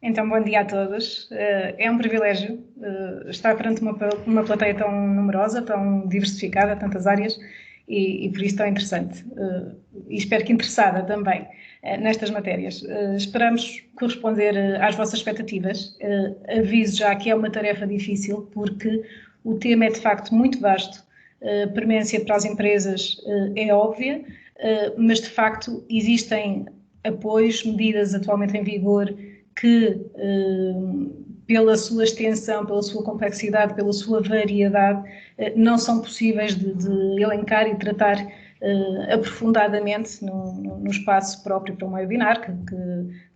Então, bom dia a todos. É um privilégio estar perante uma plateia tão numerosa, tão diversificada, tantas áreas, e por isso tão interessante. E espero que interessada também nestas matérias. Esperamos corresponder às vossas expectativas. Aviso já que é uma tarefa difícil, porque o tema é de facto muito vasto. A premência para as empresas é óbvia, mas de facto existem apoios, medidas atualmente em vigor que, pela sua extensão, pela sua complexidade, pela sua variedade, não são possíveis de elencar e tratar aprofundadamente no espaço próprio para um webinar, que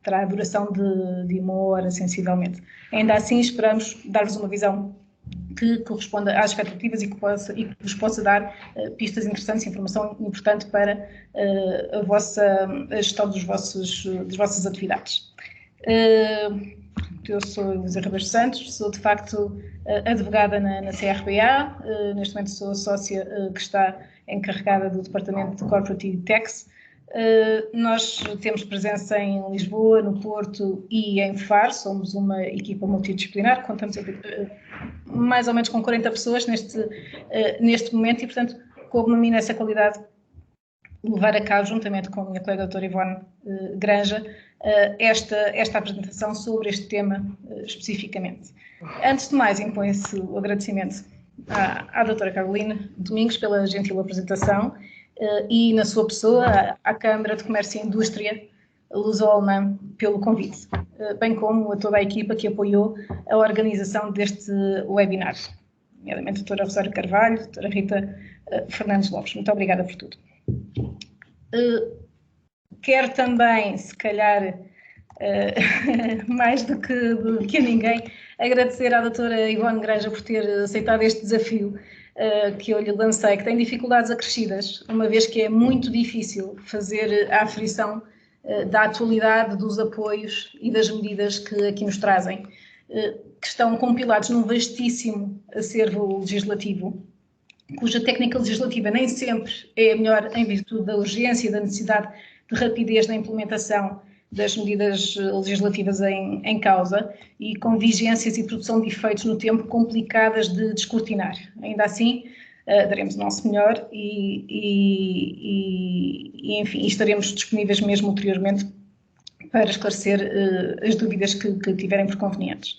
terá a duração de 1 hora, sensivelmente. Ainda assim, esperamos dar-vos uma visão que corresponda às expectativas e que vos possa dar pistas interessantes, informação importante para a gestão das vossas atividades. Eu sou Elisa Ribeiro Santos, sou de facto advogada na CRBA, neste momento sou a sócia que está encarregada do Departamento de Corporate Tax. Nós temos presença em Lisboa, no Porto e em Faro, somos uma equipa multidisciplinar, contamos mais ou menos com 40 pessoas neste momento e, portanto, coube-me a mim nessa qualidade levar a cabo, juntamente com a minha colega doutora Ivone Granja, esta apresentação sobre este tema especificamente. Antes de mais, impõe-se o agradecimento à doutora Carolina Domingos pela gentil apresentação e, na sua pessoa, à Câmara de Comércio e Indústria Luso-Alemã pelo convite, bem como a toda a equipa que apoiou a organização deste webinar, nomeadamente a doutora Rosário Carvalho, a doutora Rita Fernandes Lopes. Muito obrigada por tudo. Quero também, se calhar, mais do que a ninguém, agradecer à doutora Ivone Granja por ter aceitado este desafio que eu lhe lancei, que tem dificuldades acrescidas, uma vez que é muito difícil fazer a aferição da atualidade dos apoios e das medidas que aqui nos trazem, que estão compilados num vastíssimo acervo legislativo, cuja técnica legislativa nem sempre é a melhor em virtude da urgência e da necessidade de rapidez na implementação das medidas legislativas em causa e com vigências e produção de efeitos no tempo complicadas de descortinar. Ainda assim, daremos o nosso melhor e enfim, estaremos disponíveis mesmo ulteriormente para esclarecer as dúvidas que tiverem por convenientes.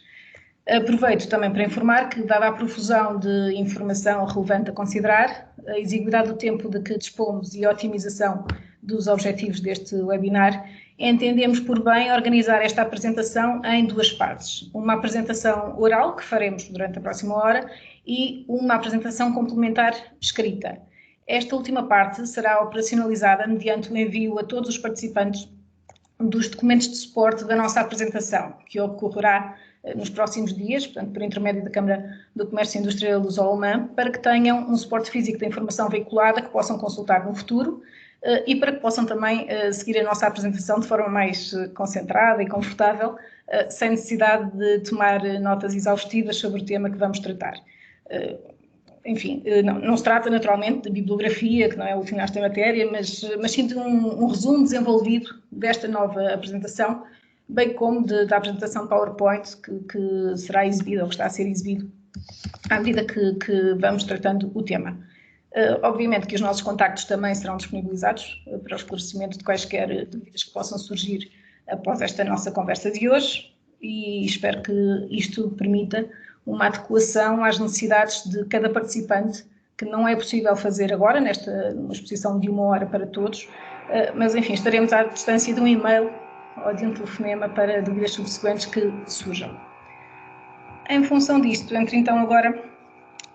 Aproveito também para informar que, dada a profusão de informação relevante a considerar, a exiguidade do tempo de que dispomos e a otimização dos objetivos deste webinar, entendemos por bem organizar esta apresentação em 2 partes. Uma apresentação oral, que faremos durante a próxima hora, e uma apresentação complementar escrita. Esta última parte será operacionalizada mediante o envio a todos os participantes dos documentos de suporte da nossa apresentação, que ocorrerá nos próximos dias, portanto, por intermédio da Câmara do Comércio e Indústria Luso-Alemã, para que tenham um suporte físico da informação veiculada que possam consultar no futuro e para que possam também seguir a nossa apresentação de forma mais concentrada e confortável, sem necessidade de tomar notas exaustivas sobre o tema que vamos tratar. Enfim, não se trata naturalmente de bibliografia, que não é útil nesta matéria, mas sim de um resumo desenvolvido desta nova apresentação, bem como da apresentação de PowerPoint que será exibido ou que está a ser exibido à medida que vamos tratando o tema. Obviamente que os nossos contactos também serão disponibilizados para o esclarecimento de quaisquer dúvidas que possam surgir após esta nossa conversa de hoje e espero que isto permita uma adequação às necessidades de cada participante, que não é possível fazer agora, numa exposição de 1 hora para todos, mas enfim, estaremos à distância de um e-mail ou de um telefonema para dúvidas subsequentes que surjam. Em função disto, entro então agora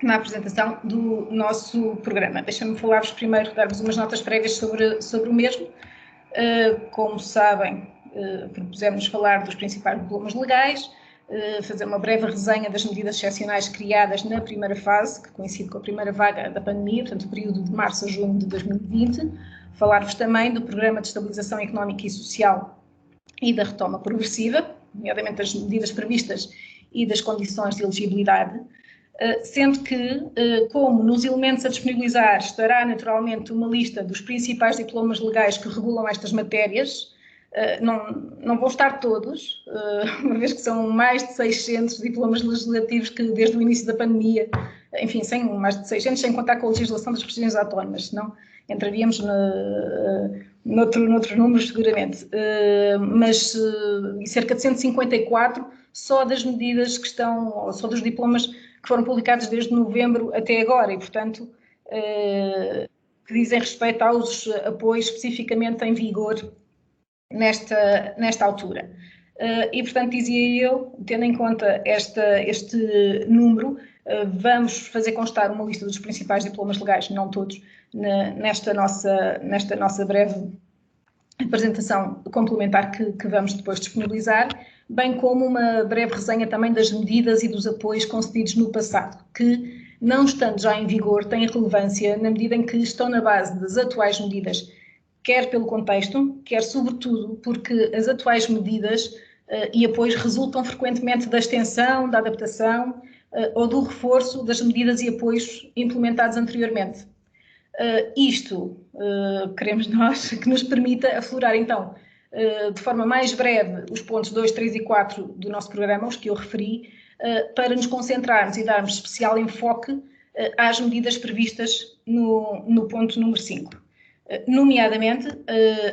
na apresentação do nosso programa. Deixa-me falar-vos primeiro, dar-vos umas notas prévias sobre o mesmo. Como sabem, propusemos falar dos principais diplomas legais, fazer uma breve resenha das medidas excepcionais criadas na primeira fase, que coincide com a primeira vaga da pandemia, portanto, o período de março a junho de 2020. Falar-vos também do Programa de Estabilização Económica e Social e da retoma progressiva, nomeadamente das medidas previstas e das condições de elegibilidade, sendo que, como nos elementos a disponibilizar estará naturalmente uma lista dos principais diplomas legais que regulam estas matérias, Não vão estar todos, uma vez que são mais de 600 diplomas legislativos que desde o início da pandemia, enfim, mais de 600, sem contar com a legislação das regiões autónomas, senão entraríamos noutros números seguramente, mas cerca de 154 só das medidas que estão, ou só dos diplomas que foram publicados desde novembro até agora e, portanto, que dizem respeito aos apoios especificamente em vigor nesta altura. E, portanto, dizia eu, tendo em conta este número, vamos fazer constar uma lista dos principais diplomas legais, não todos, nesta nossa breve apresentação complementar que vamos depois disponibilizar, bem como uma breve resenha também das medidas e dos apoios concedidos no passado, que, não estando já em vigor, têm relevância na medida em que estão na base das atuais medidas, quer pelo contexto, quer sobretudo porque as atuais medidas e apoios resultam frequentemente da extensão, da adaptação ou do reforço das medidas e apoios implementados anteriormente. Isto, queremos nós, que nos permita aflorar então, de forma mais breve, os pontos 2, 3 e 4 do nosso programa, os que eu referi, para nos concentrarmos e darmos especial enfoque às medidas previstas no ponto número 5. Nomeadamente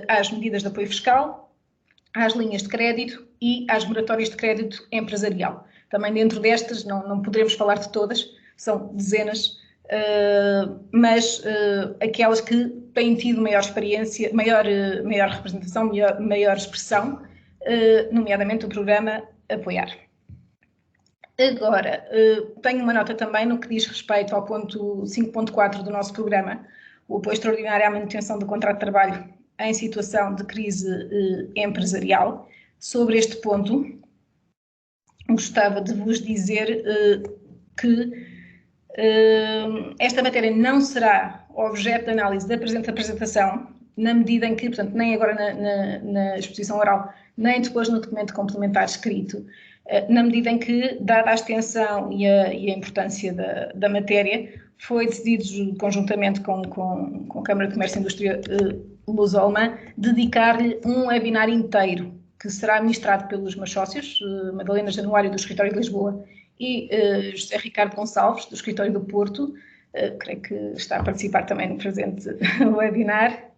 às medidas de apoio fiscal, às linhas de crédito e às moratórias de crédito empresarial. Também dentro destas, não poderemos falar de todas, são dezenas, mas aquelas que têm tido maior experiência, maior representação, maior expressão, nomeadamente o programa Apoiar. Agora, tenho uma nota também no que diz respeito ao ponto 5.4 do nosso programa, o apoio extraordinário à manutenção do contrato de trabalho em situação de crise empresarial. Sobre este ponto, gostava de vos dizer que esta matéria não será objeto de análise da presente apresentação, na medida em que, portanto, nem agora na exposição oral, nem depois no documento complementar escrito, na medida em que, dada a extensão e a importância da matéria, foi decidido conjuntamente com a Câmara de Comércio e Indústria Luso-Alemã dedicar-lhe um webinar inteiro, que será ministrado pelos meus sócios, Madalena Januário, do Escritório de Lisboa, e José Ricardo Gonçalves, do Escritório do Porto, creio que está a participar também no presente webinar,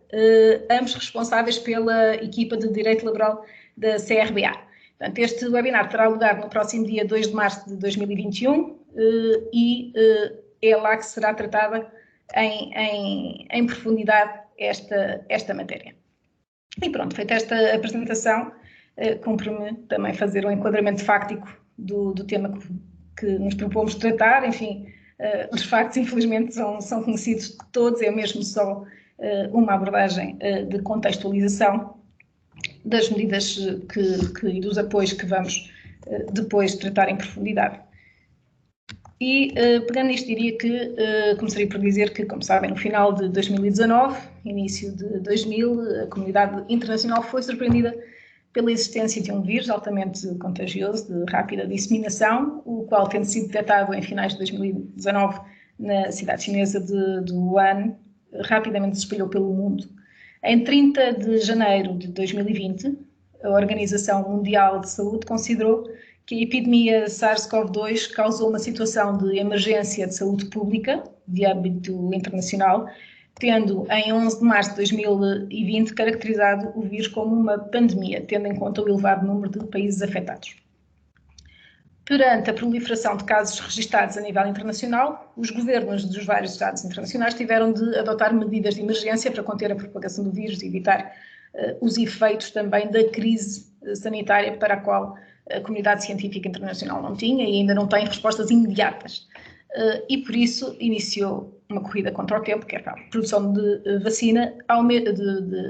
ambos responsáveis pela equipa de Direito Laboral da CRBA. Portanto, este webinar terá lugar no próximo dia 2 de março de 2021 e é lá que será tratada em profundidade esta matéria. E pronto, feita esta apresentação, cumpre-me também fazer um enquadramento fáctico do tema que nos propomos tratar. Enfim, os factos, infelizmente, são conhecidos de todos, é mesmo só uma abordagem de contextualização das medidas e dos apoios que vamos depois tratar em profundidade. E, pegando nisto, diria que começaria por dizer que, como sabem, no final de 2019, início de 2000, a comunidade internacional foi surpreendida pela existência de um vírus altamente contagioso, de rápida disseminação, o qual, tendo sido detectado em finais de 2019 na cidade chinesa de Wuhan, rapidamente se espalhou pelo mundo. Em 30 de janeiro de 2020, a Organização Mundial de Saúde considerou que a epidemia SARS-CoV-2 causou uma situação de emergência de saúde pública, de âmbito internacional, tendo em 11 de março de 2020 caracterizado o vírus como uma pandemia, tendo em conta o elevado número de países afetados. Perante a proliferação de casos registados a nível internacional, os governos dos vários estados internacionais tiveram de adotar medidas de emergência para conter a propagação do vírus e evitar os efeitos também da crise sanitária para a qual a comunidade científica internacional não tinha e ainda não tem respostas imediatas. E por isso iniciou uma corrida contra o tempo, que era a produção de vacina,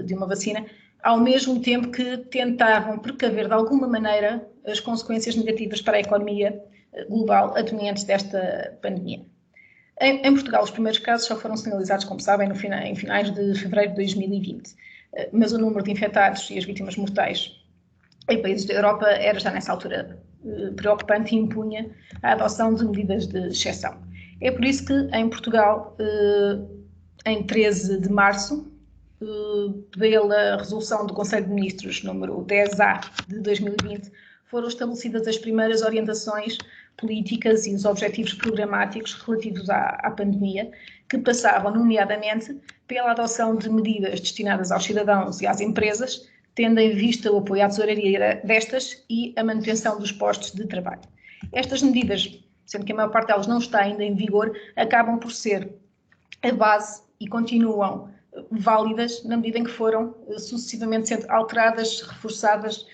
de uma vacina, ao mesmo tempo que tentavam precaver de alguma maneira as consequências negativas para a economia global advenientes desta pandemia. Em Portugal, os primeiros casos só foram sinalizados, como sabem, em finais de fevereiro de 2020, mas o número de infectados e as vítimas mortais em países da Europa era já nessa altura preocupante e impunha a adoção de medidas de exceção. É por isso que em Portugal, em 13 de março, pela resolução do Conselho de Ministros número 10A de 2020, foram estabelecidas as primeiras orientações políticas e os objetivos programáticos relativos à pandemia, que passavam, nomeadamente, pela adoção de medidas destinadas aos cidadãos e às empresas, tendo em vista o apoio à tesouraria destas e a manutenção dos postos de trabalho. Estas medidas, sendo que a maior parte delas não está ainda em vigor, acabam por ser a base e continuam válidas na medida em que foram sucessivamente sendo alteradas, reforçadas,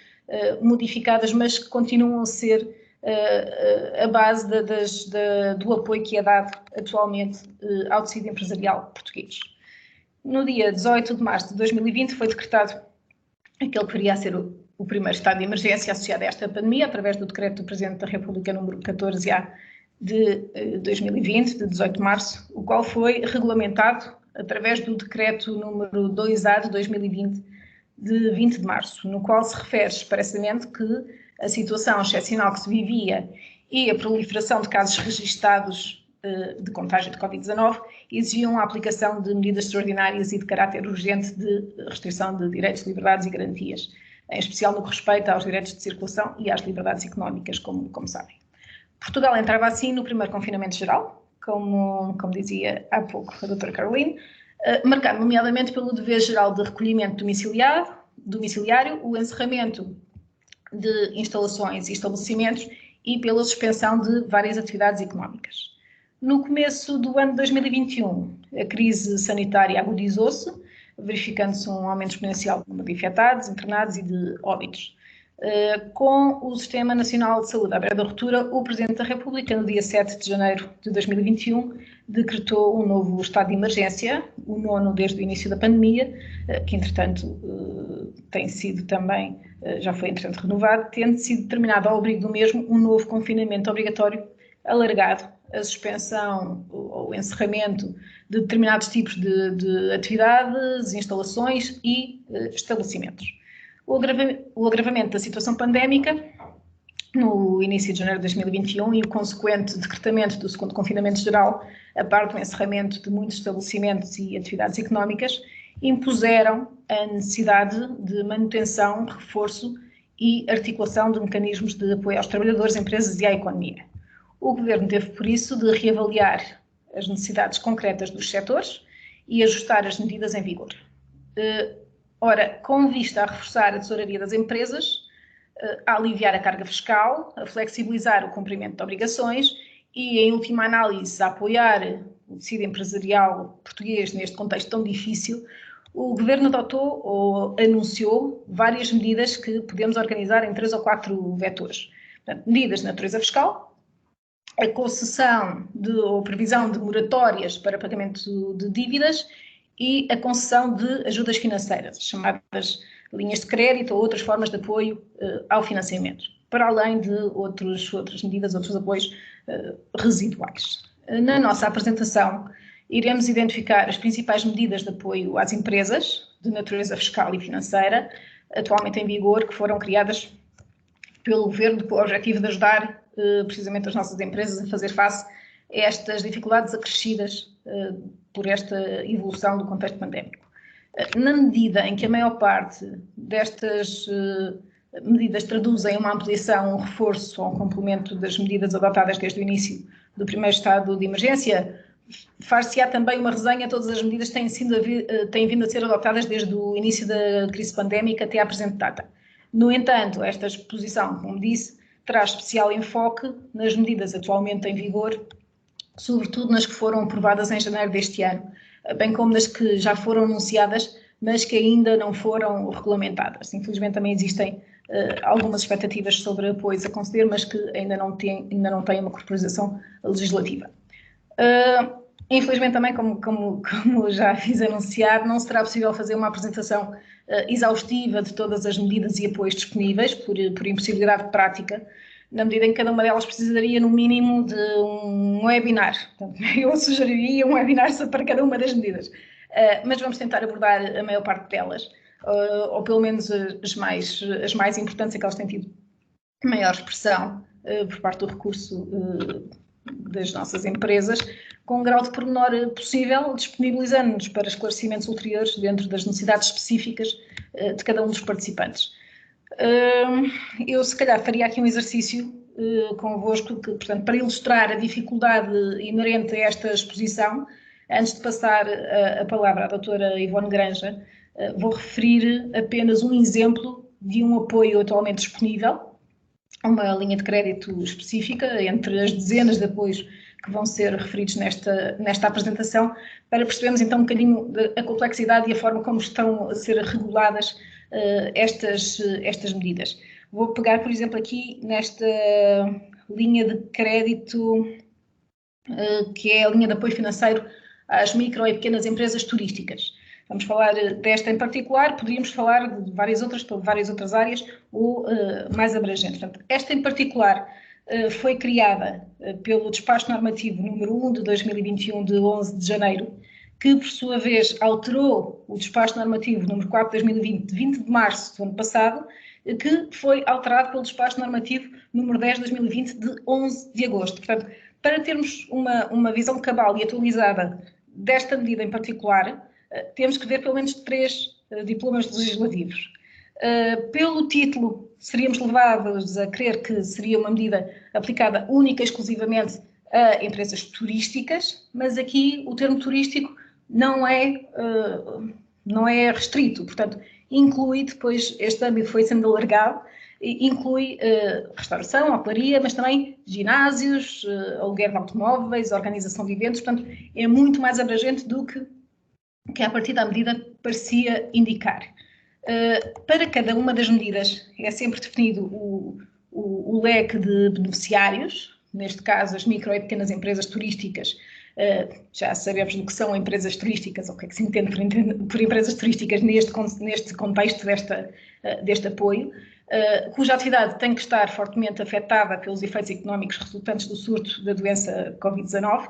modificadas, mas que continuam a ser a base do apoio que é dado atualmente ao tecido empresarial português. No dia 18 de março de 2020 foi decretado aquele que viria a ser o primeiro estado de emergência associado a esta pandemia, através do decreto do Presidente da República número 14A de 2020, de 18 de março, o qual foi regulamentado através do decreto número 2A de 2020, de 20 de março, no qual se refere expressamente que a situação excepcional que se vivia e a proliferação de casos registados de contágio de Covid-19 exigiam a aplicação de medidas extraordinárias e de caráter urgente de restrição de direitos, liberdades e garantias, em especial no que respeita aos direitos de circulação e às liberdades económicas, como sabem. Portugal entrava assim no primeiro confinamento geral, como dizia há pouco a doutora Caroline, marcado nomeadamente pelo dever geral de recolhimento domiciliário, o encerramento de instalações e estabelecimentos e pela suspensão de várias atividades económicas. No começo do ano de 2021, a crise sanitária agudizou-se, verificando-se um aumento exponencial do número de infectados, internados e de óbitos. Com o Sistema Nacional de Saúde à beira da ruptura, o Presidente da República, no dia 7 de janeiro de 2021, decretou um novo estado de emergência, o 9º desde o início da pandemia, que entretanto tem sido também, já foi entretanto renovado, tendo sido determinado ao abrigo do mesmo um novo confinamento obrigatório alargado, a suspensão ou encerramento de determinados tipos de atividades, instalações e estabelecimentos. O agravamento da situação pandémica no início de janeiro de 2021 e o consequente decretamento do segundo confinamento geral, a par do encerramento de muitos estabelecimentos e atividades económicas, impuseram a necessidade de manutenção, reforço e articulação de mecanismos de apoio aos trabalhadores, empresas e à economia. O Governo teve, por isso, de reavaliar as necessidades concretas dos setores e ajustar as medidas em vigor. Ora, com vista a reforçar a tesouraria das empresas, a aliviar a carga fiscal, a flexibilizar o cumprimento de obrigações e, em última análise, a apoiar o tecido empresarial português neste contexto tão difícil, o Governo adotou ou anunciou várias medidas que podemos organizar em 3 ou 4 vetores. Portanto, medidas de natureza fiscal, a concessão ou previsão de moratórias para pagamento de dívidas e a concessão de ajudas financeiras, chamadas linhas de crédito ou outras formas de apoio ao financiamento, para além de outras medidas, outros apoios residuais. Na nossa apresentação, iremos identificar as principais medidas de apoio às empresas, de natureza fiscal e financeira, atualmente em vigor, que foram criadas pelo Governo com o objetivo de ajudar precisamente as nossas empresas a fazer face a estas dificuldades acrescidas por esta evolução do contexto pandémico. Na medida em que a maior parte destas medidas traduzem uma ampliação, um reforço ou um complemento das medidas adotadas desde o início do primeiro estado de emergência, far-se-á também uma resenha de todas as medidas que têm vindo a ser adotadas desde o início da crise pandémica até à presente data. No entanto, esta exposição, como disse, traz especial enfoque nas medidas atualmente em vigor, sobretudo nas que foram aprovadas em janeiro deste ano, bem como nas que já foram anunciadas, mas que ainda não foram regulamentadas. Infelizmente também existem algumas expectativas sobre apoios a conceder, mas que ainda não têm uma corporização legislativa. Infelizmente também, como já fiz anunciar, não será possível fazer uma apresentação exaustiva de todas as medidas e apoios disponíveis, por impossibilidade prática, na medida em que cada uma delas precisaria, no mínimo, de um webinar. Portanto, eu sugeriria um webinar para cada uma das medidas. Mas vamos tentar abordar a maior parte delas, ou pelo menos as mais importantes, aquelas que têm tido maior expressão por parte do recurso das nossas empresas, com um grau de pormenor possível, disponibilizando-nos para esclarecimentos ulteriores dentro das necessidades específicas de cada um dos participantes. Eu, se calhar, faria aqui um exercício convosco, portanto, para ilustrar a dificuldade inerente a esta exposição. Antes de passar a palavra à doutora Ivone Granja, vou referir apenas um exemplo de um apoio atualmente disponível, uma linha de crédito específica, entre as dezenas de apoios que vão ser referidos nesta apresentação, para percebermos então um bocadinho a complexidade e a forma como estão a ser reguladas estas medidas. Vou pegar, por exemplo, aqui nesta linha de crédito, que é a linha de apoio financeiro às micro e pequenas empresas turísticas. Vamos falar desta em particular, poderíamos falar de várias outras áreas ou mais abrangentes. Portanto, esta em particular foi criada pelo Despacho Normativo número 1 de 2021, de 11 de janeiro, que, por sua vez, alterou o Despacho Normativo número 4 de 2020, de 20 de março do ano passado, que foi alterado pelo Despacho Normativo número 10 de 2020, de 11 de agosto. Portanto, para termos uma visão cabal e atualizada desta medida em particular, temos que ver pelo menos 3 diplomas legislativos. Pelo título, seríamos levados a crer que seria uma medida aplicada única e exclusivamente a empresas turísticas, mas aqui o termo turístico não é restrito, portanto, inclui depois, este âmbito foi sendo alargado, inclui restauração, hotelaria, mas também ginásios, aluguer de automóveis, organização de eventos, portanto, é muito mais abrangente do que a partir da medida parecia indicar. Para cada uma das medidas é sempre definido o leque de beneficiários, neste caso as micro e pequenas empresas turísticas. Já sabemos do que são empresas turísticas, ou o que é que se entende por empresas turísticas neste contexto deste apoio, cuja atividade tem que estar fortemente afetada pelos efeitos económicos resultantes do surto da doença Covid-19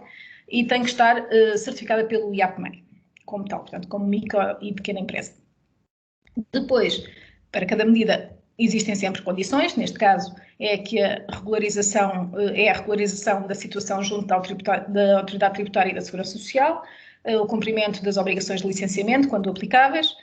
e tem que estar certificada pelo IAPMEI, como tal, portanto, como micro e pequena empresa. Depois, para cada medida, existem sempre condições, neste caso é que a regularização da situação junto da Autoridade Tributária e da Segurança Social, o cumprimento das obrigações de licenciamento, quando aplicáveis,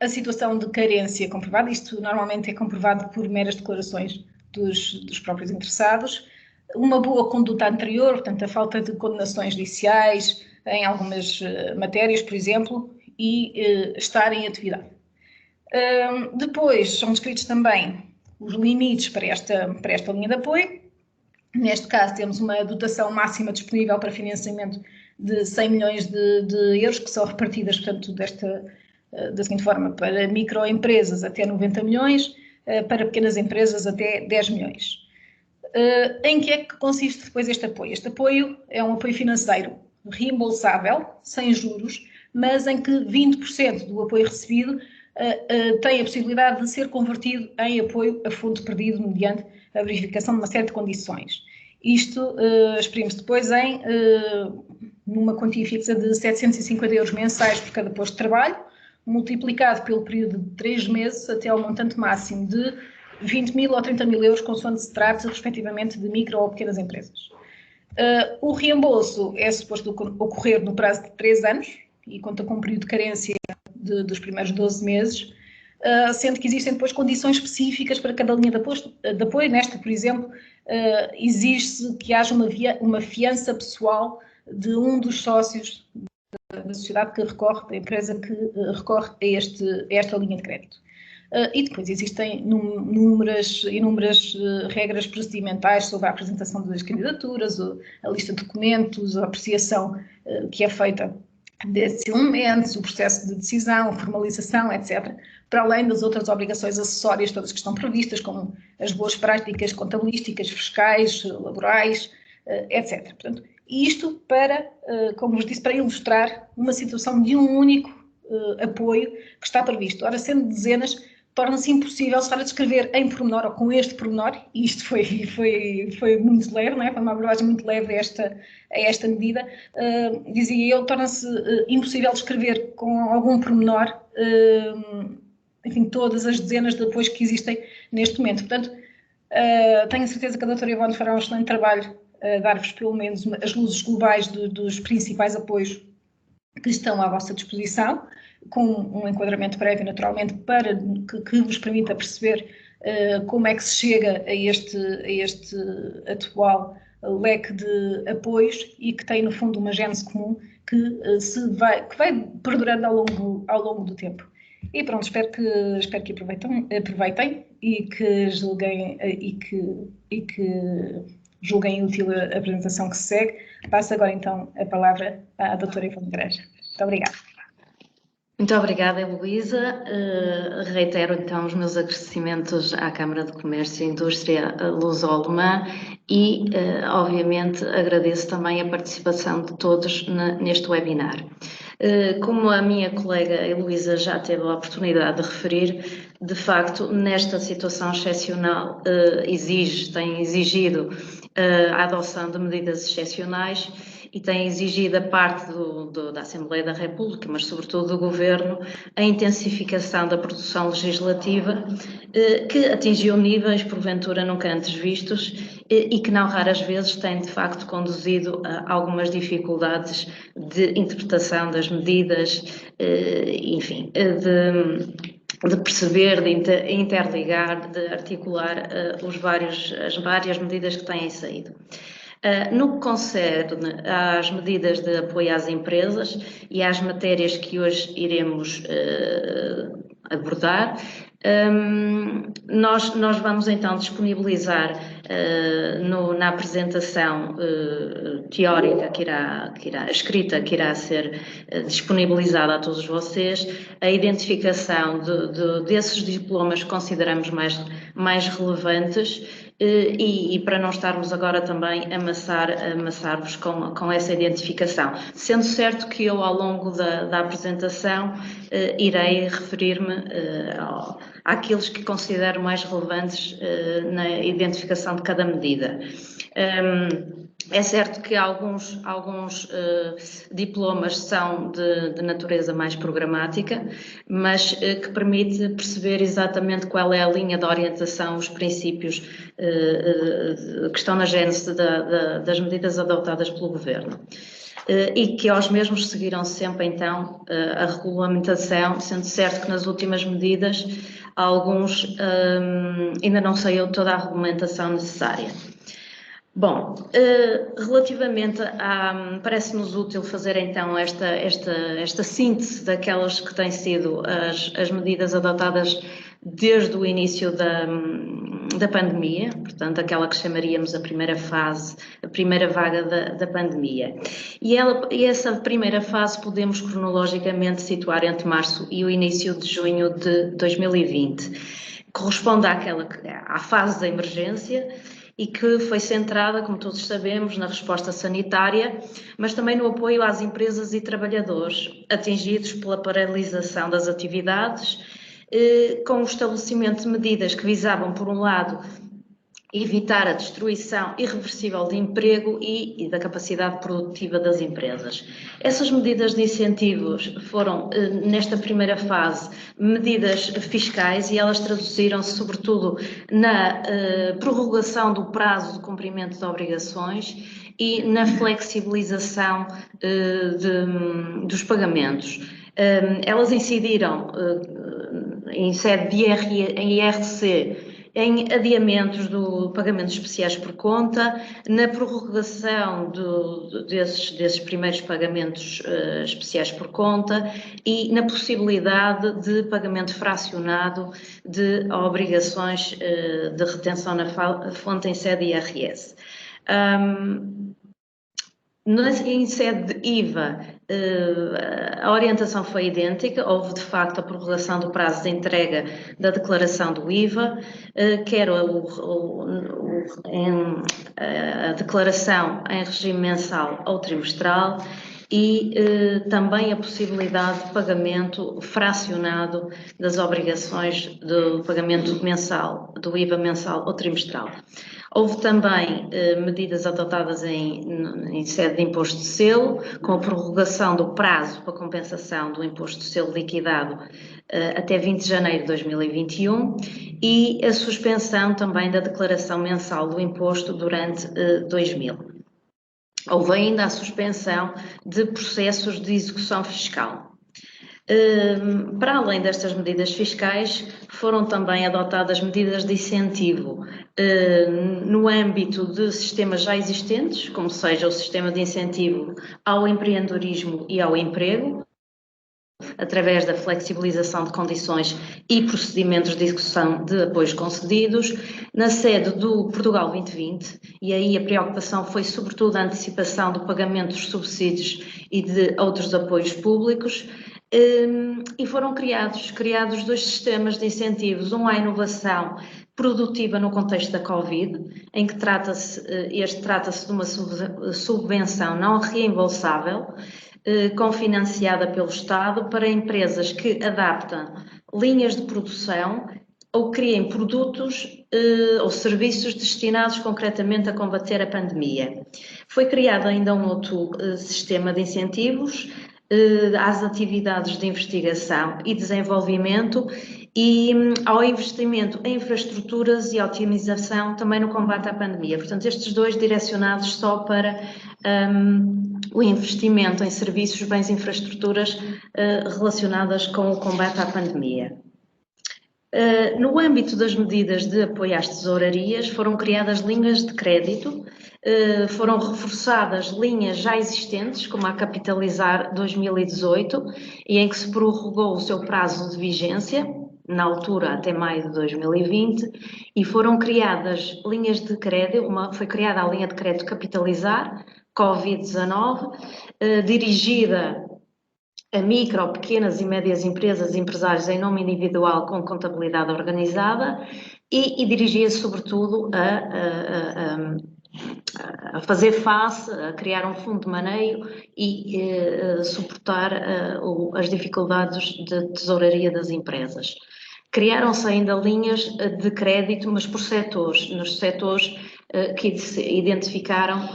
a situação de carência comprovada, isto normalmente é comprovado por meras declarações dos próprios interessados, uma boa conduta anterior, portanto, a falta de condenações judiciais em algumas matérias, por exemplo, e estar em atividade. Depois são descritos também os limites para esta linha de apoio. Neste caso temos uma dotação máxima disponível para financiamento de 100 milhões de euros, que são repartidas, portanto, da seguinte forma, para microempresas até 90 milhões, para pequenas empresas até 10 milhões. Em que é que consiste depois este apoio? Este apoio é um apoio financeiro reembolsável, sem juros, mas em que 20% do apoio recebido tem a possibilidade de ser convertido em apoio a fundo perdido mediante a verificação de uma série de condições. Isto exprime-se depois numa quantia fixa de 750 euros mensais por cada posto de trabalho, multiplicado pelo período de 3 meses até ao montante máximo de 20 mil ou 30 mil euros, consoante se trate, respectivamente, de micro ou pequenas empresas. O reembolso é suposto ocorrer no prazo de 3 anos e conta com um período de carência dos primeiros 12 meses, sendo que existem depois condições específicas para cada linha de apoio. Nesta, por exemplo, exige-se que haja uma fiança pessoal de um dos sócios da sociedade que recorre, da empresa que recorre a esta linha de crédito. E depois existem inúmeras regras procedimentais sobre a apresentação das candidaturas, a lista de documentos, a apreciação que é feita desses elementos, o processo de decisão, formalização, etc., para além das outras obrigações acessórias todas que estão previstas, como as boas práticas contabilísticas, fiscais, laborais, etc. Portanto, isto para, como vos disse, para ilustrar uma situação de um único apoio que está previsto. Ora, sendo dezenas, torna-se impossível estar a descrever em pormenor ou com este pormenor, e isto foi muito leve, não é? Foi uma abordagem muito leve a esta medida, dizia eu, torna-se impossível descrever com algum pormenor, enfim, todas as dezenas de apoios que existem neste momento. Portanto, tenho a certeza que a doutora Ivone fará um excelente trabalho dar-vos pelo menos as luzes globais dos principais apoios que estão à vossa disposição, com um enquadramento prévio, naturalmente, para que vos permita perceber como é que se chega a este atual leque de apoios e que tem, no fundo, uma gênese comum que vai perdurando ao longo do tempo. E pronto, espero que aproveitem e que julguem julguem útil a apresentação que se segue. Passo agora então a palavra à doutora Ivone Igreja. Muito obrigada. Muito obrigada, Heloísa. Reitero então os meus agradecimentos à Câmara de Comércio e Indústria Luso-Alemã e, obviamente, agradeço também a participação de todos neste webinar. Como a minha colega Heloísa já teve a oportunidade de referir, de facto, nesta situação excepcional tem exigido a adoção de medidas excepcionais e tem exigido a parte da Assembleia da República, mas sobretudo do Governo, a intensificação da produção legislativa que atingiu níveis, porventura, nunca antes vistos e que não raras vezes tem, de facto, conduzido a algumas dificuldades de interpretação das medidas, enfim, de perceber, de interligar, de articular as várias medidas que têm saído. No que concerne às medidas de apoio às empresas e às matérias que hoje iremos abordar, nós vamos então disponibilizar na apresentação teórica escrita que irá ser disponibilizada a todos vocês, a identificação desses diplomas que consideramos mais relevantes e para não estarmos agora também a amassar-vos com essa identificação. Sendo certo que eu, ao longo da apresentação, irei referir-me àqueles que considero mais relevantes na identificação de cada medida. É certo que alguns diplomas são de natureza mais programática, mas que permite perceber exatamente qual é a linha de orientação, os princípios que estão na gênese das medidas adotadas pelo Governo. E que aos mesmos seguiram sempre, então, a regulamentação, sendo certo que nas últimas medidas, alguns ainda não saiu toda a regulamentação necessária. Bom, relativamente parece-nos útil fazer então esta síntese daquelas que têm sido as medidas adotadas desde o início da pandemia, portanto aquela que chamaríamos a primeira fase, a primeira vaga da pandemia. E essa primeira fase podemos cronologicamente situar entre março e o início de junho de 2020. Corresponde à fase da emergência, e que foi centrada, como todos sabemos, na resposta sanitária, mas também no apoio às empresas e trabalhadores atingidos pela paralisação das atividades, com o estabelecimento de medidas que visavam, por um lado, evitar a destruição irreversível de emprego e da capacidade produtiva das empresas. Essas medidas de incentivos foram, nesta primeira fase, medidas fiscais e elas traduziram-se sobretudo na prorrogação do prazo de cumprimento de obrigações e na flexibilização dos pagamentos. Elas incidiram em sede de IRC, em adiamentos do pagamentos especiais por conta, na prorrogação desses primeiros pagamentos especiais por conta e na possibilidade de pagamento fracionado de obrigações de retenção na fonte em sede IRS. Em sede de IVA, a orientação foi idêntica, houve de facto a prorrogação do prazo de entrega da declaração do IVA, quer a declaração em regime mensal ou trimestral e também a possibilidade de pagamento fracionado das obrigações do pagamento mensal, do IVA mensal ou trimestral. Houve também medidas adotadas em sede de imposto de selo, com a prorrogação do prazo para compensação do imposto de selo liquidado até 20 de janeiro de 2021 e a suspensão também da declaração mensal do imposto durante 2000. houve ainda a suspensão de processos de execução fiscal. Para além destas medidas fiscais, foram também adotadas medidas de incentivo no âmbito de sistemas já existentes, como seja o sistema de incentivo ao empreendedorismo e ao emprego, através da flexibilização de condições e procedimentos de execução de apoios concedidos, na sede do Portugal 2020, e aí a preocupação foi sobretudo a antecipação do pagamento dos subsídios e de outros apoios públicos, e foram criados 2 sistemas de incentivos, um à inovação produtiva no contexto da Covid, em que trata-se de uma subvenção não reembolsável, cofinanciada pelo Estado para empresas que adaptam linhas de produção ou criem produtos ou serviços destinados concretamente a combater a pandemia. Foi criado ainda um outro sistema de incentivos às atividades de investigação e desenvolvimento e ao investimento em infraestruturas e otimização também no combate à pandemia. Portanto, estes 2 direcionados só para o investimento em serviços, bens e infraestruturas relacionadas com o combate à pandemia. No âmbito das medidas de apoio às tesourarias, foram criadas linhas de crédito, foram reforçadas linhas já existentes, como a Capitalizar 2018, e em que se prorrogou o seu prazo de vigência, na altura até maio de 2020, e foram criadas linhas de crédito, foi criada a linha de crédito Capitalizar, Covid-19, dirigida a micro, pequenas e médias empresas e empresários em nome individual com contabilidade organizada e dirigia-se sobretudo a fazer face, a criar um fundo de maneio e suportar as dificuldades de tesouraria das empresas. Criaram-se ainda linhas de crédito, mas por setores, nos setores que se identificaram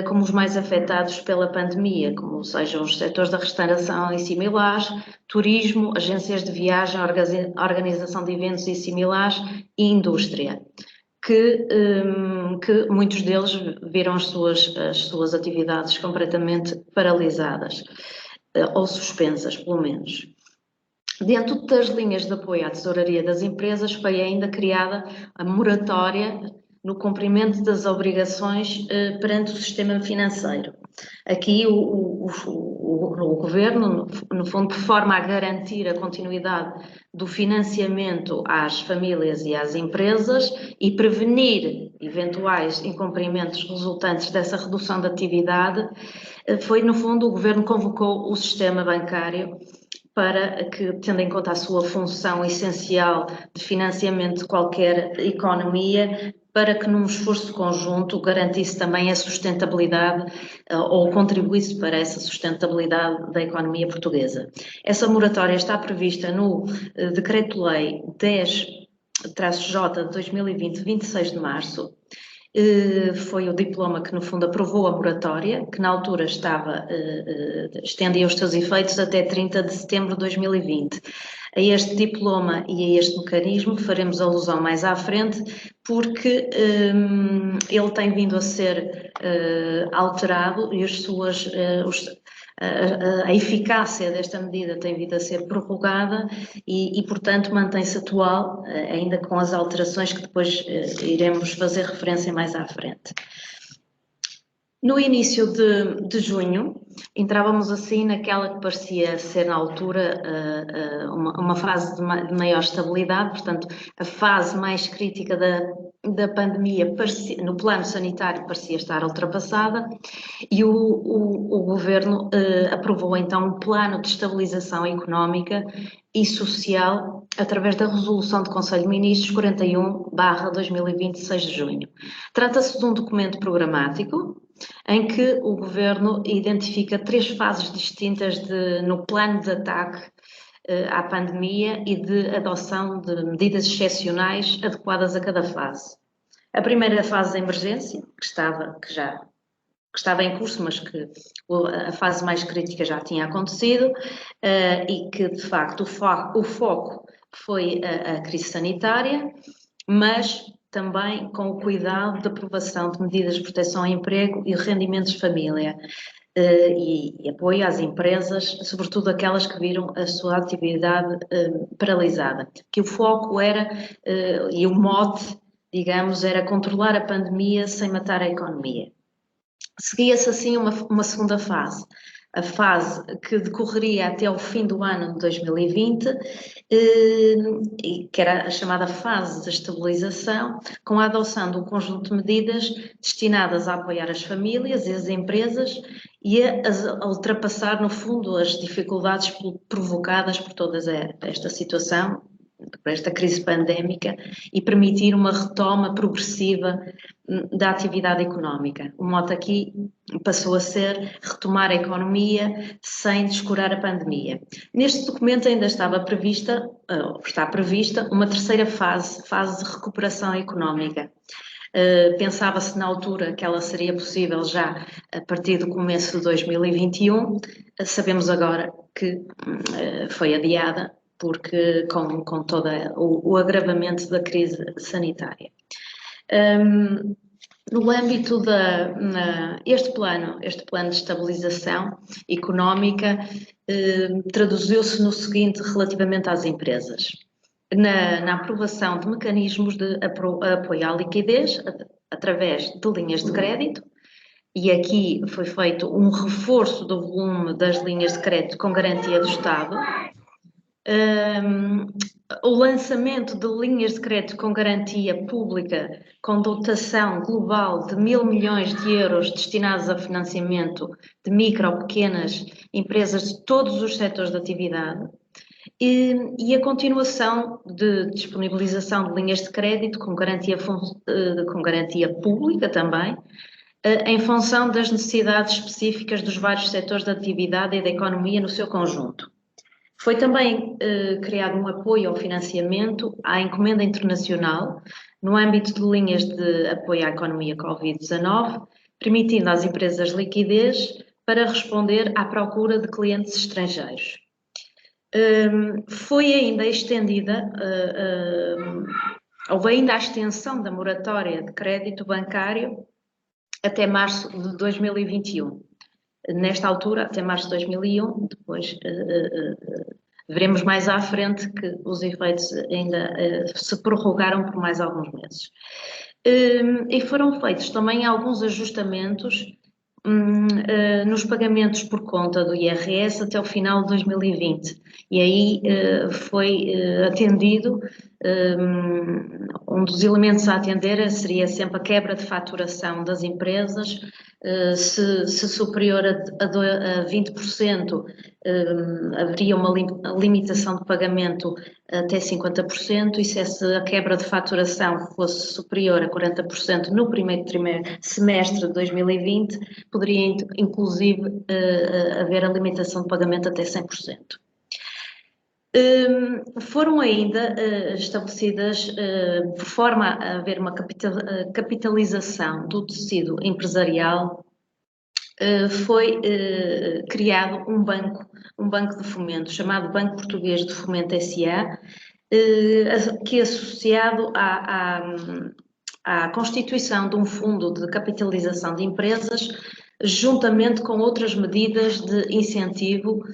como os mais afetados pela pandemia, como sejam os setores da restauração e similares, turismo, agências de viagem, organização de eventos e similares e indústria, que muitos deles viram as suas atividades completamente paralisadas ou suspensas, pelo menos. Dentro das linhas de apoio à tesouraria das empresas foi ainda criada a moratória no cumprimento das obrigações perante o sistema financeiro. Aqui o Governo, no fundo, por forma a garantir a continuidade do financiamento às famílias e às empresas e prevenir eventuais incumprimentos resultantes dessa redução de atividade, foi, no fundo, o Governo convocou o sistema bancário para que, tendo em conta a sua função essencial de financiamento de qualquer economia, para que num esforço conjunto garantisse também a sustentabilidade ou contribuísse para essa sustentabilidade da economia portuguesa. Essa moratória está prevista no Decreto-Lei 10-J de 2020, 26 de março. Foi o diploma que, no fundo, aprovou a moratória, que na altura estendia os seus efeitos até 30 de setembro de 2020. A este diploma e a este mecanismo faremos alusão mais à frente, porque ele tem vindo a ser alterado e a eficácia desta medida tem vindo a ser prorrogada e portanto, mantém-se atual, ainda com as alterações que depois iremos fazer referência mais à frente. No início de junho, entrávamos assim naquela que parecia ser na altura uma fase de maior estabilidade, portanto, a fase mais crítica da pandemia no plano sanitário parecia estar ultrapassada e o Governo aprovou então um plano de estabilização económica e social através da Resolução do Conselho de Ministros 41/2020, 6 de junho. Trata-se de um documento programático em que o Governo identifica 3 fases distintas no plano de ataque à pandemia e de adoção de medidas excepcionais adequadas a cada fase. A primeira fase da emergência, que estava em curso, mas que a fase mais crítica já tinha acontecido e que, de facto, o foco foi a crise sanitária, mas também com o cuidado da aprovação de medidas de proteção ao emprego e rendimentos de família, e apoio às empresas, sobretudo aquelas que viram a sua atividade paralisada. Que o foco era, e o mote, digamos, era controlar a pandemia sem matar a economia. Seguia-se assim uma segunda fase, a fase que decorreria até o fim do ano de 2020, que era a chamada fase de estabilização, com a adoção de um conjunto de medidas destinadas a apoiar as famílias e as empresas e a ultrapassar, no fundo, as dificuldades provocadas por toda esta situação, por esta crise pandémica, e permitir uma retoma progressiva da atividade económica. O mote aqui passou a ser retomar a economia sem descurar a pandemia. Neste documento ainda está prevista uma terceira fase de recuperação económica. Pensava-se na altura que ela seria possível já a partir do começo de 2021, sabemos agora que foi adiada, porque com todo o agravamento da crise sanitária. No âmbito este plano de estabilização económica traduziu-se no seguinte relativamente às empresas. Na aprovação de mecanismos de apoio à liquidez através de linhas de crédito, e aqui foi feito um reforço do volume das linhas de crédito com garantia do Estado, o lançamento de linhas de crédito com garantia pública com dotação global de 1.000 milhões de euros destinados a financiamento de micro ou pequenas empresas de todos os setores de atividade e a continuação de disponibilização de linhas de crédito com garantia pública também, em função das necessidades específicas dos vários setores de atividade e da economia no seu conjunto. Foi também criado um apoio ao financiamento à encomenda internacional no âmbito de linhas de apoio à economia Covid-19, permitindo às empresas liquidez para responder à procura de clientes estrangeiros. Foi ainda estendida, houve ainda a extensão da moratória de crédito bancário até março de 2021. Nesta altura, até março de 2001, depois veremos mais à frente que os efeitos ainda se prorrogaram por mais alguns meses. E foram feitos também alguns ajustamentos nos pagamentos por conta do IRS até o final de 2020. E aí foi atendido, um dos elementos a atender seria sempre a quebra de faturação das empresas, se superior a 20%, haveria uma limitação de pagamento até 50%, e se essa quebra de faturação fosse superior a 40% no primeiro semestre de 2020, poderia inclusive haver a limitação de pagamento até 100%. Foram ainda estabelecidas, por forma a haver uma capitalização do tecido empresarial, foi criado um banco de fomento, chamado Banco Português de Fomento S.A., que associado à constituição de um fundo de capitalização de empresas, juntamente com outras medidas de incentivo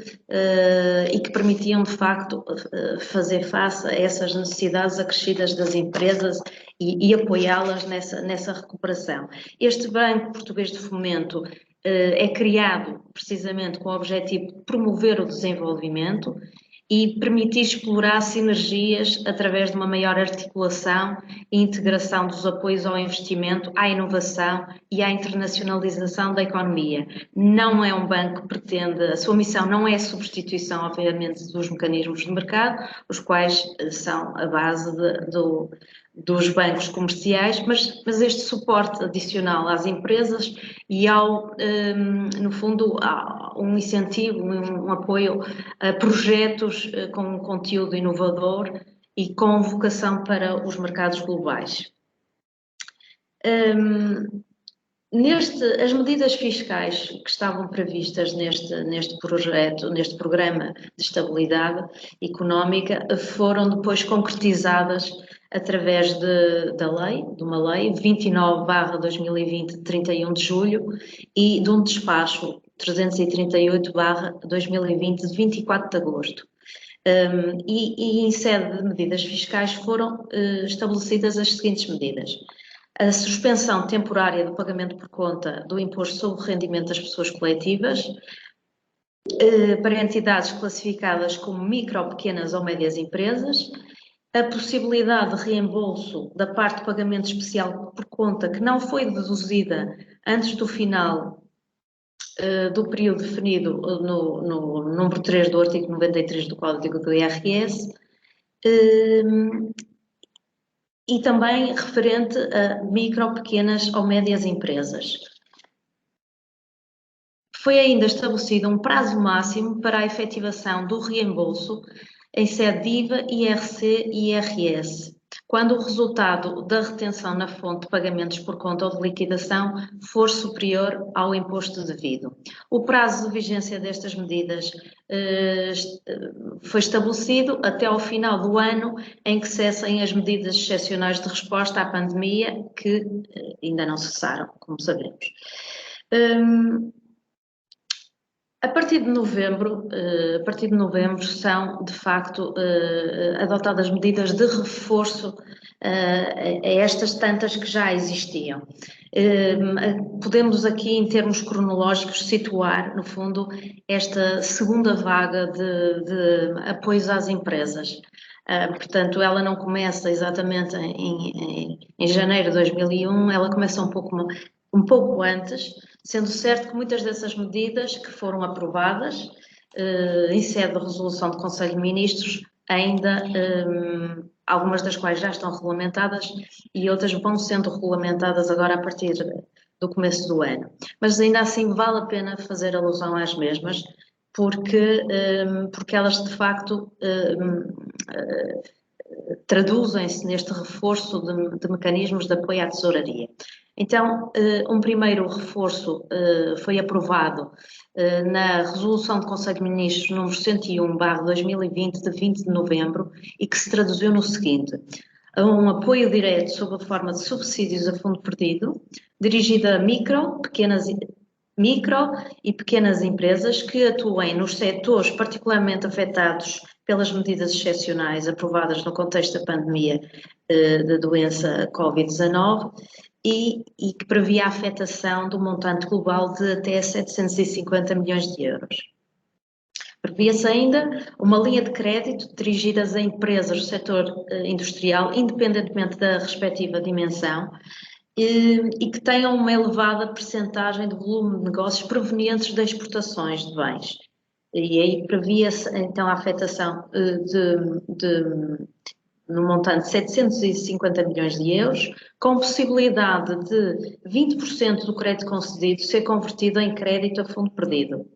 e que permitiam, de facto, fazer face a essas necessidades acrescidas das empresas e apoiá-las nessa recuperação. Este Banco Português de Fomento é criado precisamente com o objetivo de promover o desenvolvimento e permitir explorar sinergias através de uma maior articulação e integração dos apoios ao investimento, à inovação e à internacionalização da economia. Não é um banco que pretende, a sua missão não é a substituição, obviamente, dos mecanismos de mercado, os quais são a base dos bancos comerciais, mas este suporte adicional às empresas e no fundo, um incentivo, um apoio a projetos com um conteúdo inovador e com vocação para os mercados globais. As medidas fiscais que estavam previstas neste programa de estabilidade económica, foram depois concretizadas através de uma lei 29/2020, de 31 de julho, e de um despacho 338/2020, de 24 de agosto. E em sede de medidas fiscais foram estabelecidas as seguintes medidas: a suspensão temporária do pagamento por conta do imposto sobre o rendimento das pessoas coletivas para entidades classificadas como micro, pequenas ou médias empresas, a possibilidade de reembolso da parte de pagamento especial por conta que não foi deduzida antes do final do período definido no número 3 do artigo 93 do Código do IRS, e também referente a micro, pequenas ou médias empresas. Foi ainda estabelecido um prazo máximo para a efetivação do reembolso em sede de IVA, IRC e IRS, quando o resultado da retenção na fonte de pagamentos por conta ou de liquidação for superior ao imposto devido. O prazo de vigência destas medidas foi estabelecido até ao final do ano em que cessem as medidas excepcionais de resposta à pandemia, que ainda não cessaram, como sabemos. A partir de novembro são, de facto, adotadas medidas de reforço a estas tantas que já existiam. Podemos aqui, em termos cronológicos, situar, no fundo, esta segunda vaga de apoios às empresas. Portanto, ela não começa exatamente em janeiro de 2001, ela começa um pouco antes, sendo certo que muitas dessas medidas que foram aprovadas em sede de resolução do Conselho de Ministros, ainda algumas das quais já estão regulamentadas e outras vão sendo regulamentadas agora a partir do começo do ano. Mas ainda assim vale a pena fazer alusão às mesmas, porque elas de facto traduzem-se neste reforço de mecanismos de apoio à tesouraria. Então, um primeiro reforço foi aprovado na Resolução do Conselho de Ministros número 101/2020, de 20 de novembro, e que se traduziu no seguinte: um apoio direto sob a forma de subsídios a fundo perdido, dirigido a micro e pequenas empresas que atuem nos setores particularmente afetados pelas medidas excepcionais aprovadas no contexto da pandemia da doença Covid-19 e que previa a afetação do montante global de até 750 milhões de euros. Previa-se ainda uma linha de crédito dirigida a empresas do setor industrial, independentemente da respectiva dimensão, e que tenham uma elevada percentagem de volume de negócios provenientes de exportações de bens. E aí previa-se então a afetação no montante de 750 milhões de euros, com possibilidade de 20% do crédito concedido ser convertido em crédito a fundo perdido,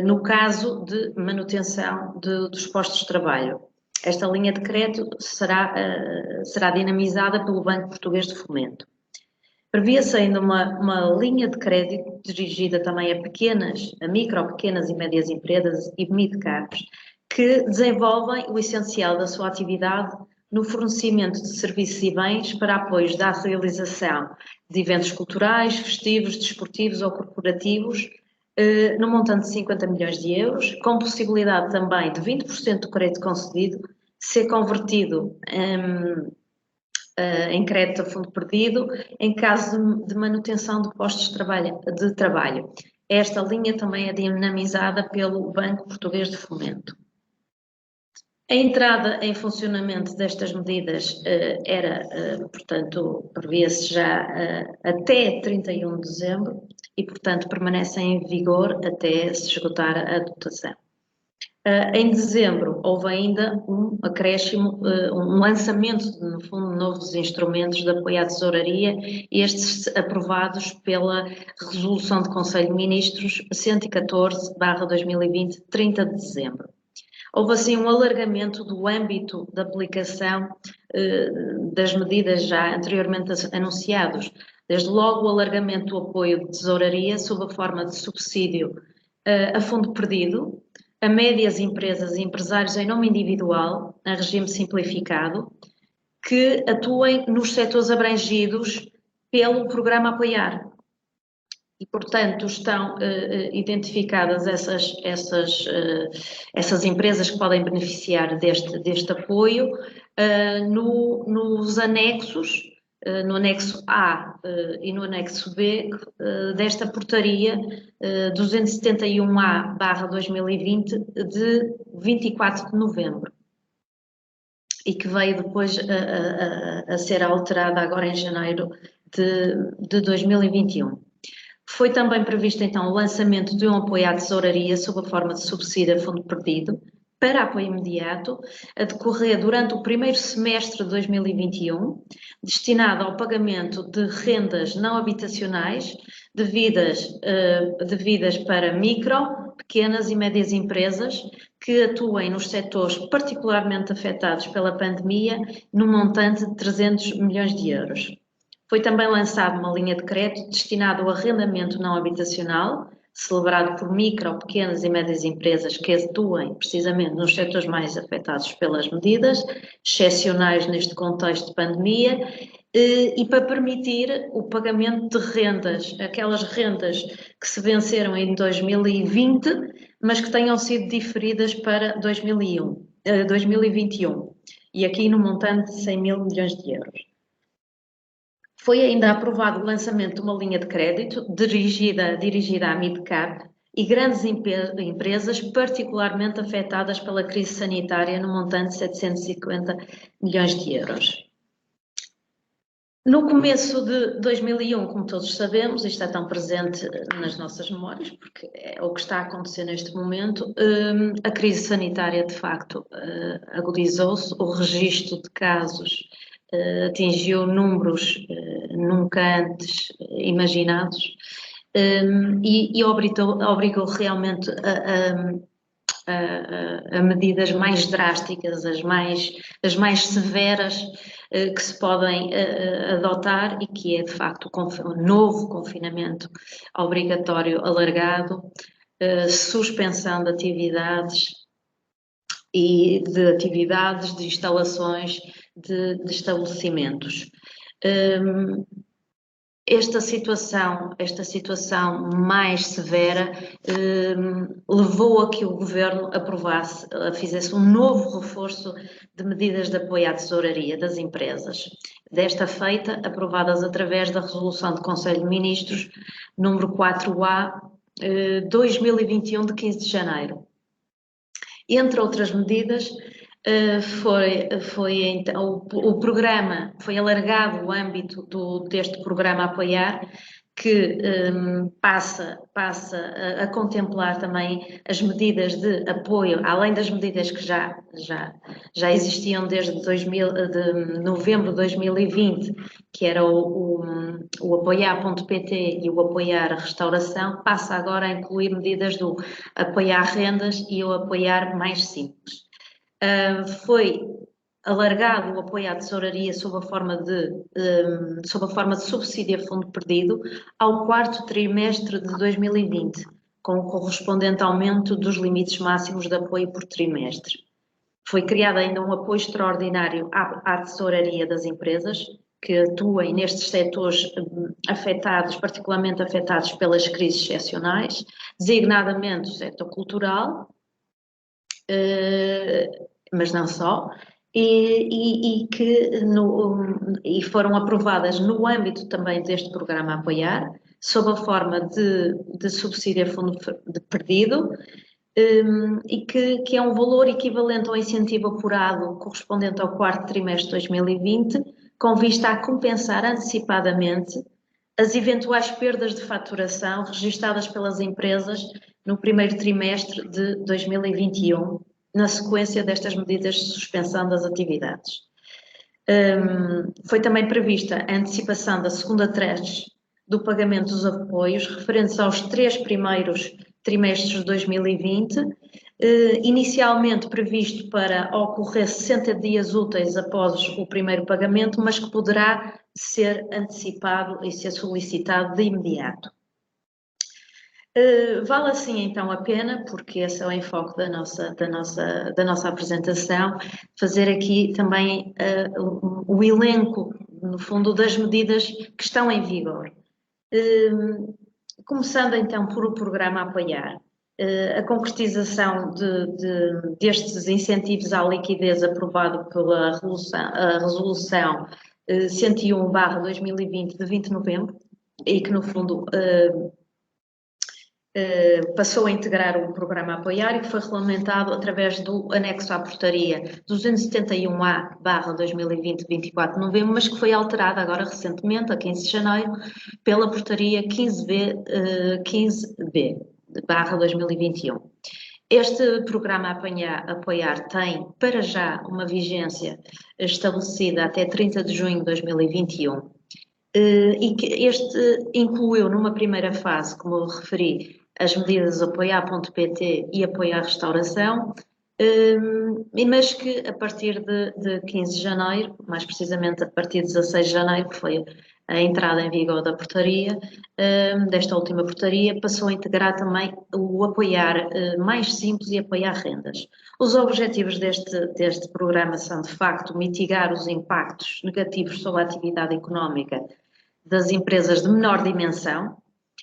no caso de manutenção dos postos de trabalho. Esta linha de crédito será dinamizada pelo Banco Português de Fomento. Previa-se ainda uma linha de crédito dirigida também a micro, pequenas e médias empresas e mid-caps, que desenvolvem o essencial da sua atividade no fornecimento de serviços e bens para apoios da realização de eventos culturais, festivos, desportivos ou corporativos, no montante de 50 milhões de euros, com possibilidade também de 20% do crédito concedido ser convertido em crédito a fundo perdido em caso de manutenção de postos de trabalho. Esta linha também é dinamizada pelo Banco Português de Fomento. A entrada em funcionamento destas medidas portanto, previa-se já até 31 de dezembro e, portanto, permanecem em vigor até se esgotar a dotação. Em dezembro houve ainda um acréscimo, um lançamento, no fundo, de novos instrumentos de apoio à tesouraria, estes aprovados pela Resolução do Conselho de Ministros 114/2020, 30 de dezembro. Houve assim um alargamento do âmbito de aplicação das medidas já anteriormente anunciados, desde logo o alargamento do apoio de tesouraria sob a forma de subsídio a fundo perdido, a médias empresas e empresários em nome individual, em regime simplificado, que atuem nos setores abrangidos pelo programa Apoiar. E, portanto, estão identificadas essas empresas que podem beneficiar deste apoio nos anexos, no anexo A e no anexo B desta portaria 271A/2020 de 24 de novembro. E que veio depois a ser alterada agora em janeiro de 2021. Foi também previsto, então, o lançamento de um apoio à tesouraria sob a forma de subsídio a fundo perdido para apoio imediato, a decorrer durante o primeiro semestre de 2021, destinado ao pagamento de rendas não habitacionais devidas para micro, pequenas e médias empresas que atuem nos setores particularmente afetados pela pandemia, num montante de 300 milhões de euros. Foi também lançada uma linha de crédito destinada ao arrendamento não habitacional, celebrado por micro, pequenas e médias empresas que atuem precisamente nos setores mais afetados pelas medidas excepcionais neste contexto de pandemia, e para permitir o pagamento de rendas, aquelas rendas que se venceram em 2020, mas que tenham sido diferidas para 2021, e aqui no montante de 100 mil milhões de euros. Foi ainda aprovado o lançamento de uma linha de crédito dirigida à mid-cap e grandes empresas particularmente afetadas pela crise sanitária no montante de 750 milhões de euros. No começo de 2001, como todos sabemos, isto é tão presente nas nossas memórias, porque é o que está a acontecer neste momento, a crise sanitária de facto agudizou-se, o registro de casos atingiu números nunca antes imaginados e obrigou realmente a medidas mais drásticas, as mais severas que se podem adotar, e que é de facto o novo confinamento obrigatório alargado, suspensão de atividades de instalações, de estabelecimentos. Esta situação mais severa levou a que o Governo fizesse um novo reforço de medidas de apoio à tesouraria das empresas. Desta feita, aprovadas através da Resolução do Conselho de Ministros número 4A 2021 de 15 de janeiro. Entre outras medidas, o programa, foi alargado o âmbito deste programa Apoiar, que passa a contemplar também as medidas de apoio, além das medidas que já existiam desde de novembro de 2020, que era o Apoiar.pt e o Apoiar a Restauração, passa agora a incluir medidas do Apoiar Rendas e o Apoiar Mais Simples. Foi alargado o apoio à tesouraria sob a forma de subsídio a fundo perdido ao quarto trimestre de 2020, com o correspondente aumento dos limites máximos de apoio por trimestre. Foi criado ainda um apoio extraordinário à tesouraria das empresas que atuem nestes setores particularmente afetados pelas crises excepcionais, designadamente o setor cultural, mas não só, e foram aprovadas no âmbito também deste programa Apoiar, sob a forma de subsídio a fundo perdido, e que é um valor equivalente ao incentivo apurado correspondente ao quarto trimestre de 2020, com vista a compensar antecipadamente as eventuais perdas de faturação registadas pelas empresas no primeiro trimestre de 2021, na sequência destas medidas de suspensão das atividades. Foi também prevista a antecipação da segunda tranche do pagamento dos apoios referentes aos 3 primeiros trimestres de 2020, inicialmente previsto para ocorrer 60 dias úteis após o primeiro pagamento, mas que poderá ser antecipado e ser solicitado de imediato. Vale assim então a pena, porque esse é o enfoque da nossa apresentação, fazer aqui também o elenco, no fundo, das medidas que estão em vigor. Começando então por o programa Apoiar, a concretização destes incentivos à liquidez aprovado pela resolução 101/2020 de 20 de novembro, e que no fundo passou a integrar o programa Apoiar e que foi regulamentado através do anexo à portaria 271A/2020 de 24 de novembro, mas que foi alterada agora recentemente, a 15 de janeiro, pela portaria 15B/2021. Este programa Apoiar tem, para já, uma vigência estabelecida até 30 de junho de 2021, e que este incluiu numa primeira fase, como eu referi, as medidas Apoiar.pt e Apoiar Restauração, mas que a partir de 15 de janeiro, mais precisamente a partir de 16 de janeiro, que foi a entrada em vigor da portaria, desta última portaria, passou a integrar também o Apoiar mais simples e Apoiar rendas. Os objetivos deste programa são, de facto, mitigar os impactos negativos sobre a atividade económica das empresas de menor dimensão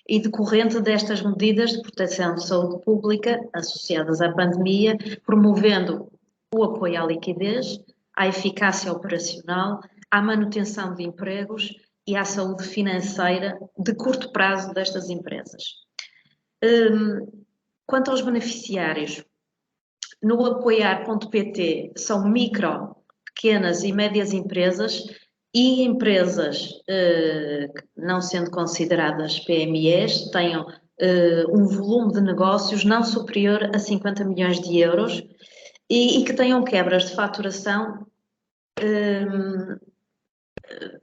e decorrente destas medidas de proteção de saúde pública associadas à pandemia, promovendo o apoio à liquidez, à eficácia operacional, à manutenção de empregos e à saúde financeira de curto prazo destas empresas. Quanto aos beneficiários, no Apoiar.pt são micro, pequenas e médias empresas e empresas não sendo consideradas PMEs tenham um volume de negócios não superior a 50 milhões de euros e que tenham quebras de faturação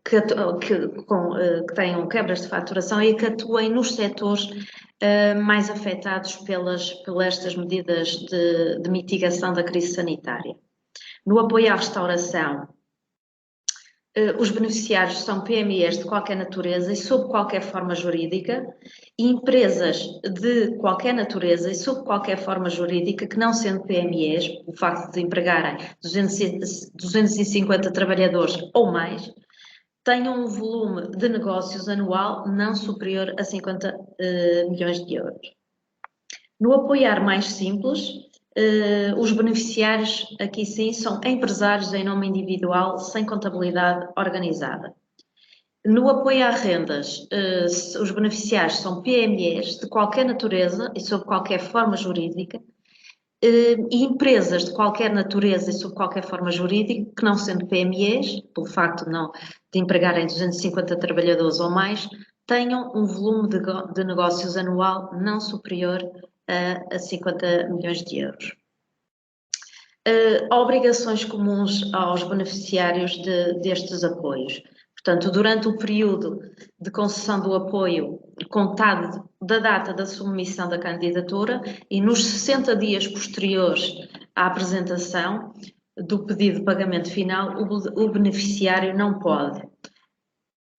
que tenham quebras de faturação e que atuem nos setores mais afetados pelas estas medidas de mitigação da crise sanitária. No apoio à restauração, os beneficiários são PMEs de qualquer natureza e sob qualquer forma jurídica, e empresas de qualquer natureza e sob qualquer forma jurídica que não sendo PMEs, o facto de empregarem 250 trabalhadores ou mais, tenham um volume de negócios anual não superior a 50 milhões de euros. No apoiar mais simples, os beneficiários, aqui sim, são empresários em nome individual, sem contabilidade organizada. No apoio a rendas, os beneficiários são PMEs de qualquer natureza e sob qualquer forma jurídica, e empresas de qualquer natureza e sob qualquer forma jurídica, que não sendo PMEs, pelo facto de empregarem 250 trabalhadores ou mais, tenham um volume de negócios anual não superior a 50 milhões de euros. Obrigações comuns aos beneficiários destes apoios. Portanto, durante o período de concessão do apoio, contado da data da submissão da candidatura e nos 60 dias posteriores à apresentação do pedido de pagamento final, o beneficiário não pode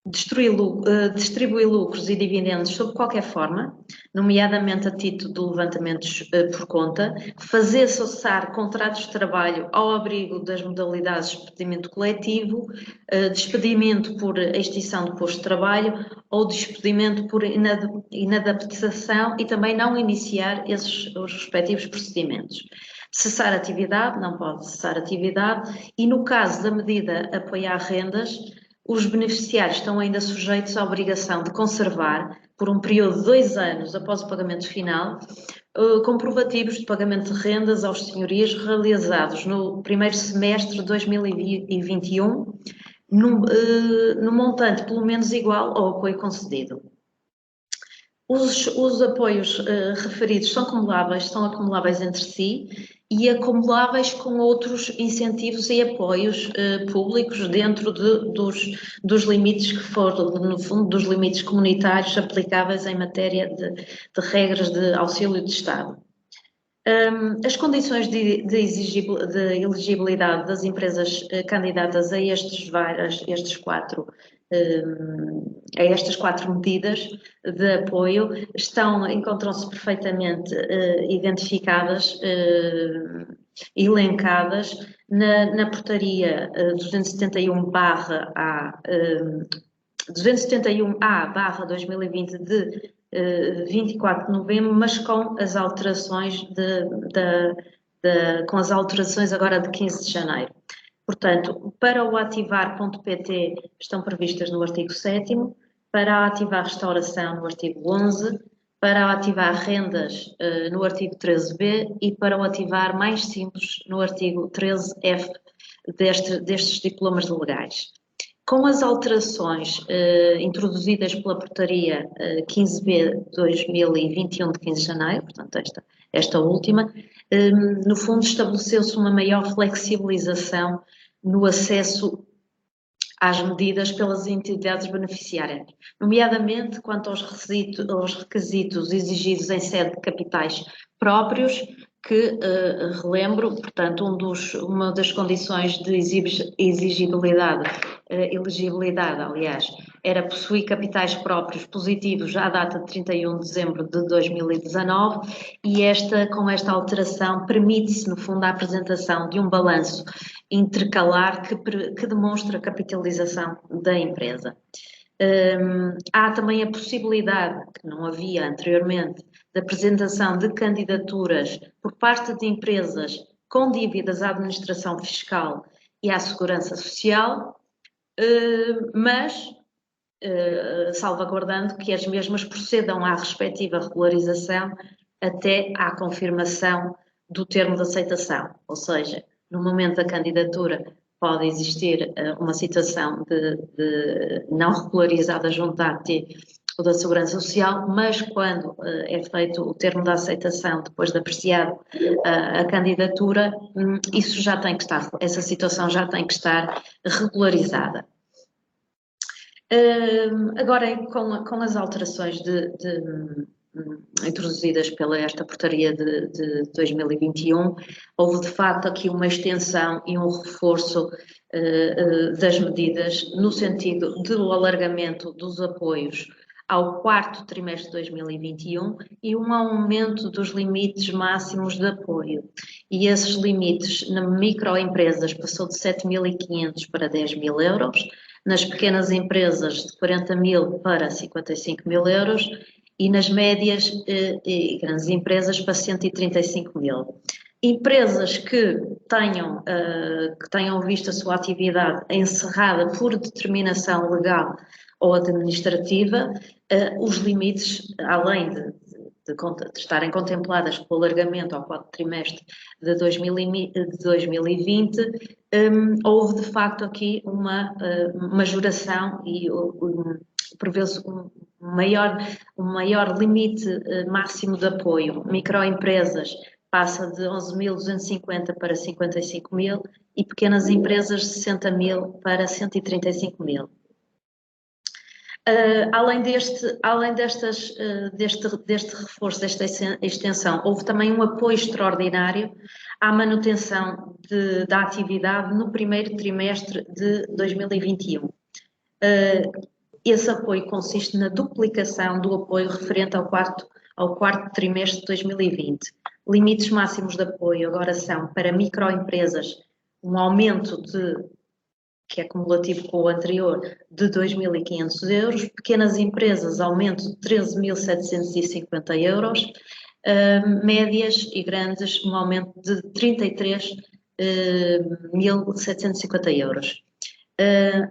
distribuir lucros e dividendos sob qualquer forma, nomeadamente a título de levantamentos por conta, fazer cessar contratos de trabalho ao abrigo das modalidades de despedimento coletivo, despedimento por extinção de posto de trabalho ou despedimento por inadaptação e também não iniciar os respectivos procedimentos. Cessar atividade, não pode cessar atividade, e no caso da medida apoiar rendas, os beneficiários estão ainda sujeitos à obrigação de conservar, por um período de 2 anos após o pagamento final, comprovativos de pagamento de rendas aos senhorios realizados no primeiro semestre de 2021, no montante pelo menos igual ao apoio concedido. Os apoios referidos são acumuláveis entre si e acumuláveis com outros incentivos e apoios públicos dentro dos limites que foram, no fundo, dos limites comunitários aplicáveis em matéria de regras de auxílio de Estado. As condições de elegibilidade das empresas candidatas a estes 4 a estas 4 medidas de apoio encontram-se perfeitamente identificadas, elencadas na portaria 271A/2020 de 24 de novembro, mas com as alterações com as alterações agora de 15 de janeiro. Portanto, para o ativar.pt estão previstas no artigo 7º, para ativar restauração no artigo 11, para ativar rendas no artigo 13b e para o ativar mais simples no artigo 13f destes diplomas legais. Com as alterações introduzidas pela portaria 15b 2021 de 15 de janeiro, portanto esta última, no fundo estabeleceu-se uma maior flexibilização no acesso às medidas pelas entidades beneficiárias, nomeadamente quanto aos requisitos exigidos em sede de capitais próprios, que, relembro, portanto, uma das condições de elegibilidade, aliás, era possuir capitais próprios positivos à data de 31 de dezembro de 2019 e com esta alteração permite-se, no fundo, a apresentação de um balanço intercalar que demonstra a capitalização da empresa. Há também a possibilidade, que não havia anteriormente, de apresentação de candidaturas por parte de empresas com dívidas à administração fiscal e à segurança social, mas salvaguardando que as mesmas procedam à respectiva regularização até à confirmação do termo de aceitação, ou seja, no momento da candidatura pode existir uma situação de não regularizada junto da AT ou da Segurança Social, mas quando é feito o termo de aceitação, depois de apreciado a candidatura, isso já tem que estar, essa situação já tem que estar regularizada. Agora, com as alterações introduzidas pela esta portaria de 2021, houve de facto aqui uma extensão e um reforço das medidas no sentido do alargamento dos apoios ao 4º trimestre de 2021 e um aumento dos limites máximos de apoio. E esses limites nas microempresas passou de 7.500 para 10.000 euros, nas pequenas empresas de 40.000 para 55.000 euros e nas médias e grandes empresas para 135.000. Empresas que tenham visto a sua atividade encerrada por determinação legal ou administrativa, os limites, além de estarem contempladas com o alargamento ao 4º trimestre de 2020, houve de facto aqui uma majoração e prevê-se um maior limite máximo de apoio. Microempresas passa de 11.250 para 55.000 e pequenas empresas de 60.000 para 135.000. Além deste reforço, desta extensão, houve também um apoio extraordinário à manutenção da atividade no 1º trimestre de 2021. Esse apoio consiste na duplicação do apoio referente ao quarto trimestre de 2020. Limites máximos de apoio agora são para microempresas um aumento que é cumulativo com o anterior, de 2.500 euros, pequenas empresas, aumento de 13.750 euros, médias e grandes, um aumento de 33.750 euros.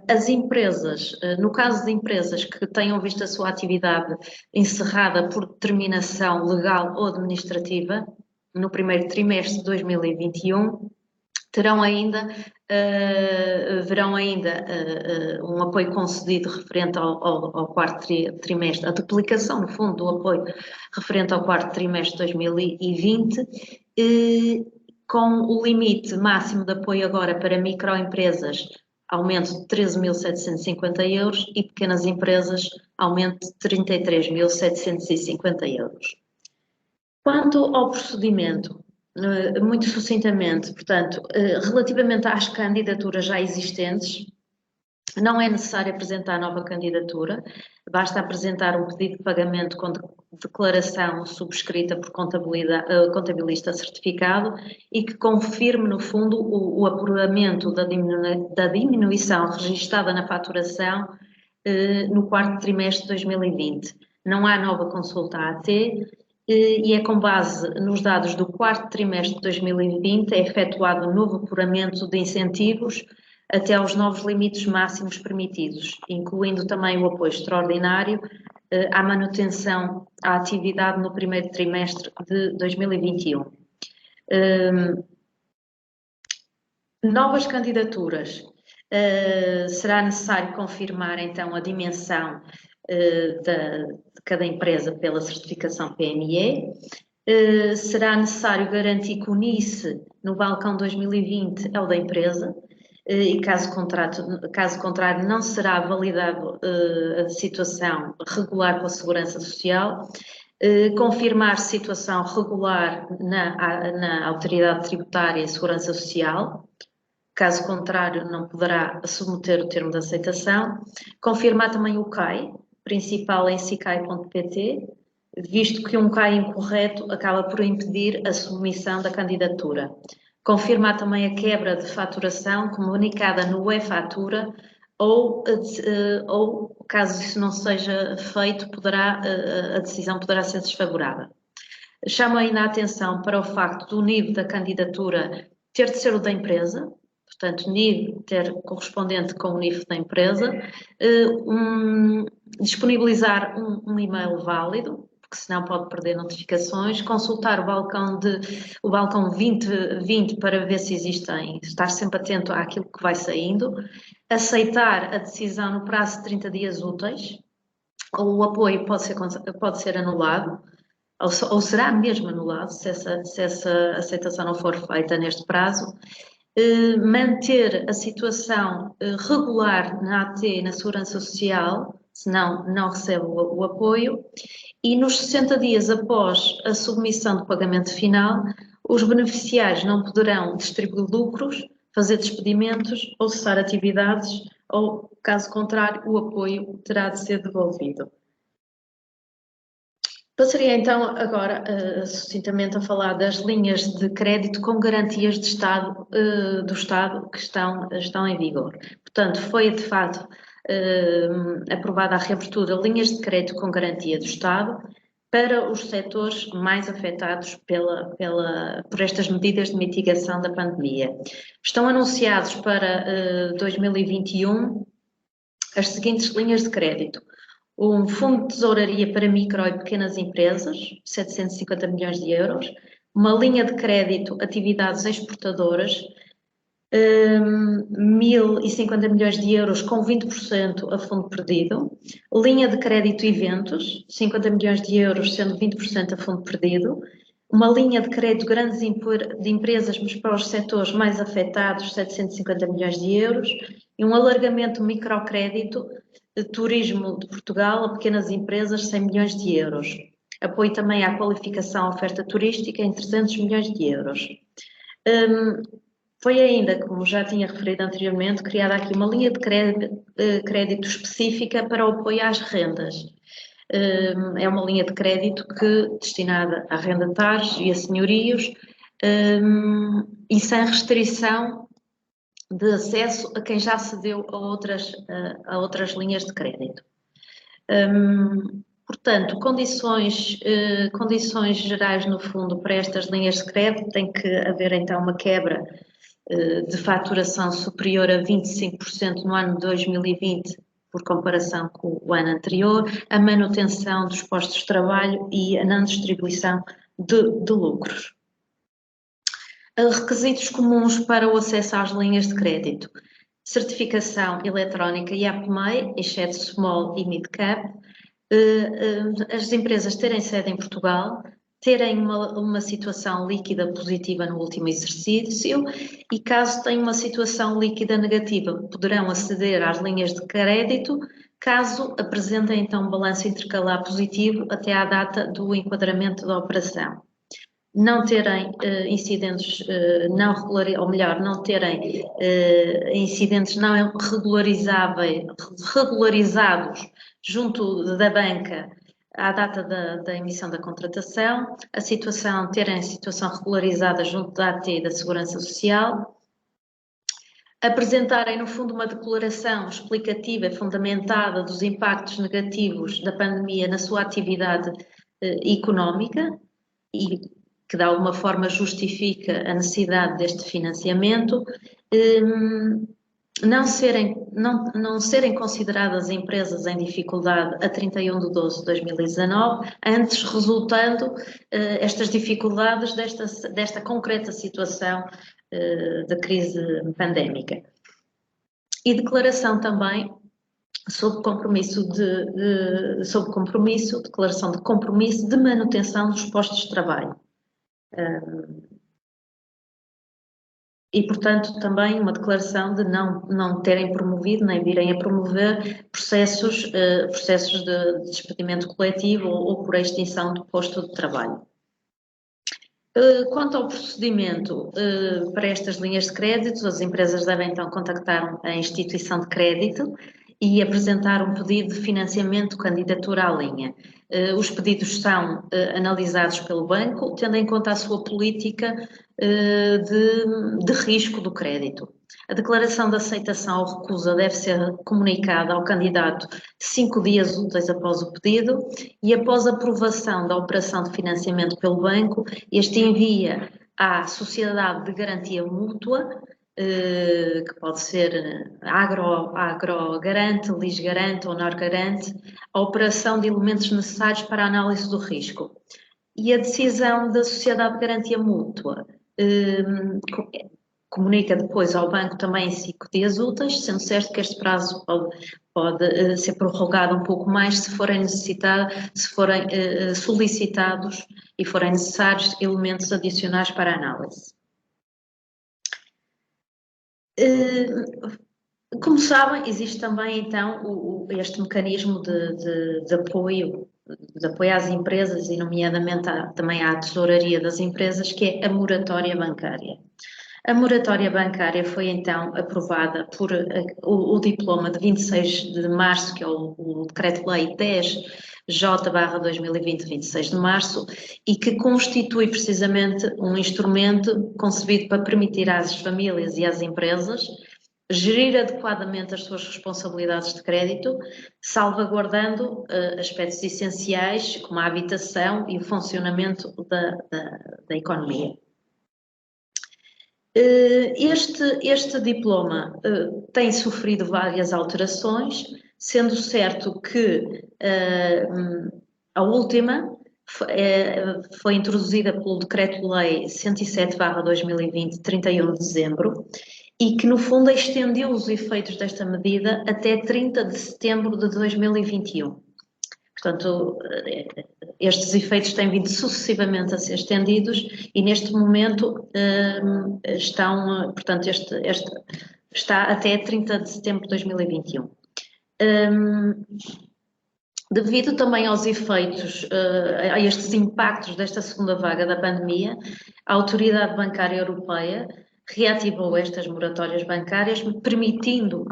As empresas, no caso de empresas que tenham visto a sua atividade encerrada por determinação legal ou administrativa, no 1º trimestre de 2021, verão ainda um apoio concedido referente ao 4º trimestre, a duplicação, no fundo, do apoio referente ao 4º trimestre de 2020, com o limite máximo de apoio agora para microempresas, aumento de 13.750 euros e pequenas empresas, aumento de 33.750 euros. Quanto ao procedimento, muito sucintamente, portanto, relativamente às candidaturas já existentes, Não é necessário apresentar nova candidatura, basta apresentar um pedido de pagamento com declaração subscrita por contabilista certificado e que confirme, no fundo, o apuramento da diminuição registada na faturação no quarto trimestre de 2020. Não há nova consulta AT e é com base nos dados do quarto trimestre de 2020 é efetuado um novo apuramento de incentivos até aos novos limites máximos permitidos, incluindo também o apoio extraordinário à manutenção à atividade no primeiro trimestre de 2021. Novas candidaturas. Será necessário confirmar então a dimensão de cada empresa pela certificação PME. Será necessário garantir que o NICE no balcão 2020 é o da empresa, e caso contrário não será validado a situação regular com a Segurança Social. Confirmar situação regular na Autoridade Tributária e Segurança Social. Caso contrário, não poderá submeter o termo de aceitação. Confirmar também o CAI, principal em sicai.pt, visto que um CAI incorreto acaba por impedir a submissão da candidatura. Confirmar também a quebra de faturação comunicada no e-fatura ou, caso isso não seja feito, a decisão poderá ser desfavorável. Chamo ainda a atenção para o facto do nível da candidatura ter de ser o da empresa, portanto, nível ter correspondente com o nível da empresa, disponibilizar um e-mail válido, porque senão pode perder notificações, consultar o balcão 2020 para ver se existem, estar sempre atento àquilo que vai saindo, aceitar a decisão no prazo de 30 dias úteis, ou o apoio pode ser anulado, ou será mesmo anulado se essa aceitação não for feita neste prazo. Manter a situação regular na AT, na Segurança Social, senão não recebe o apoio, e nos 60 dias após a submissão do pagamento final, os beneficiários não poderão distribuir lucros, fazer despedimentos ou cessar atividades, ou, caso contrário, o apoio terá de ser devolvido. Passaria então agora sucintamente a falar das linhas de crédito com garantias de Estado, do Estado que estão em vigor. Portanto, foi de facto aprovada a reabertura de linhas de crédito com garantia do Estado para os setores mais afetados por estas medidas de mitigação da pandemia. Estão anunciados para 2021 as seguintes linhas de crédito. Um fundo de tesouraria para micro e pequenas empresas, 750 milhões de euros, uma linha de crédito atividades exportadoras, 1.050 milhões de euros com 20% a fundo perdido, linha de crédito eventos, 50 milhões de euros sendo 20% a fundo perdido, uma linha de crédito grandes de empresas, mas para os setores mais afetados, 750 milhões de euros, e um alargamento microcrédito de turismo de Portugal a pequenas empresas, 100 milhões de euros. Apoio também à qualificação à oferta turística em 300 milhões de euros. Foi ainda, como já tinha referido anteriormente, criada aqui uma linha de crédito específica para o apoio às rendas. É uma linha de crédito destinada a arrendatários e a senhorios e sem restrição de acesso a quem já cedeu a outras linhas de crédito. Portanto, condições gerais, no fundo, para estas linhas de crédito, tem que haver então uma quebra de faturação superior a 25% no ano de 2020, por comparação com o ano anterior, a manutenção dos postos de trabalho e a não distribuição de lucros. Requisitos comuns para o acesso às linhas de crédito: certificação eletrónica IAPMEI, exceto Small e Mid Cap, as empresas terem sede em Portugal, terem uma situação líquida positiva no último exercício e, caso tenham uma situação líquida negativa, poderão aceder às linhas de crédito, caso apresentem então um balanço intercalar positivo até à data do enquadramento da operação. não terem incidentes não regularizados, ou melhor, não terem incidentes não regularizados junto da banca à data da emissão da contratação, terem a situação regularizada junto da AT e da Segurança Social, apresentarem, no fundo, uma declaração explicativa e fundamentada dos impactos negativos da pandemia na sua atividade económica e que de alguma forma justifica a necessidade deste financiamento, não serem consideradas empresas em dificuldade a 31/12/2019, antes resultando estas dificuldades desta concreta situação da crise pandémica. E declaração também declaração de compromisso de manutenção dos postos de trabalho. E, portanto, também uma declaração de não terem promovido, nem virem a promover processos de despedimento coletivo ou por extinção do posto de trabalho. Quanto ao procedimento para estas linhas de crédito, as empresas devem então contactar a instituição de crédito e apresentar um pedido de financiamento, candidatura à linha. Os pedidos são analisados pelo banco, tendo em conta a sua política de risco do crédito. A declaração de aceitação ou recusa deve ser comunicada ao candidato 5 dias úteis após o pedido e após a aprovação da operação de financiamento pelo banco, este envia à Sociedade de Garantia Mútua, que pode ser Agrogarante, Lisgarante ou Norgarante, a operação de elementos necessários para a análise do risco. E a decisão da Sociedade de Garantia Mútua comunica depois ao banco também em 5 dias úteis, sendo certo que este prazo pode ser prorrogado um pouco mais se forem solicitados e forem necessários elementos adicionais para a análise. Como sabem, existe também então este mecanismo de apoio às empresas e nomeadamente também à tesouraria das empresas, que é a moratória bancária. A moratória bancária foi então aprovada por o diploma de 26 de março, que é o Decreto-Lei 10J/2020, 26 de março, e que constitui precisamente um instrumento concebido para permitir às famílias e às empresas gerir adequadamente as suas responsabilidades de crédito, salvaguardando aspectos essenciais como a habitação e o funcionamento da economia. Este diploma tem sofrido várias alterações, sendo certo que a última foi introduzida pelo Decreto-Lei 107/2020, 31 de dezembro, e que, no fundo, estendeu os efeitos desta medida até 30 de setembro de 2021. Portanto, estes efeitos têm vindo sucessivamente a ser estendidos e, neste momento, está até 30 de setembro de 2021. Devido também aos efeitos, a estes impactos desta segunda vaga da pandemia, a Autoridade Bancária Europeia reativou estas moratórias bancárias, permitindo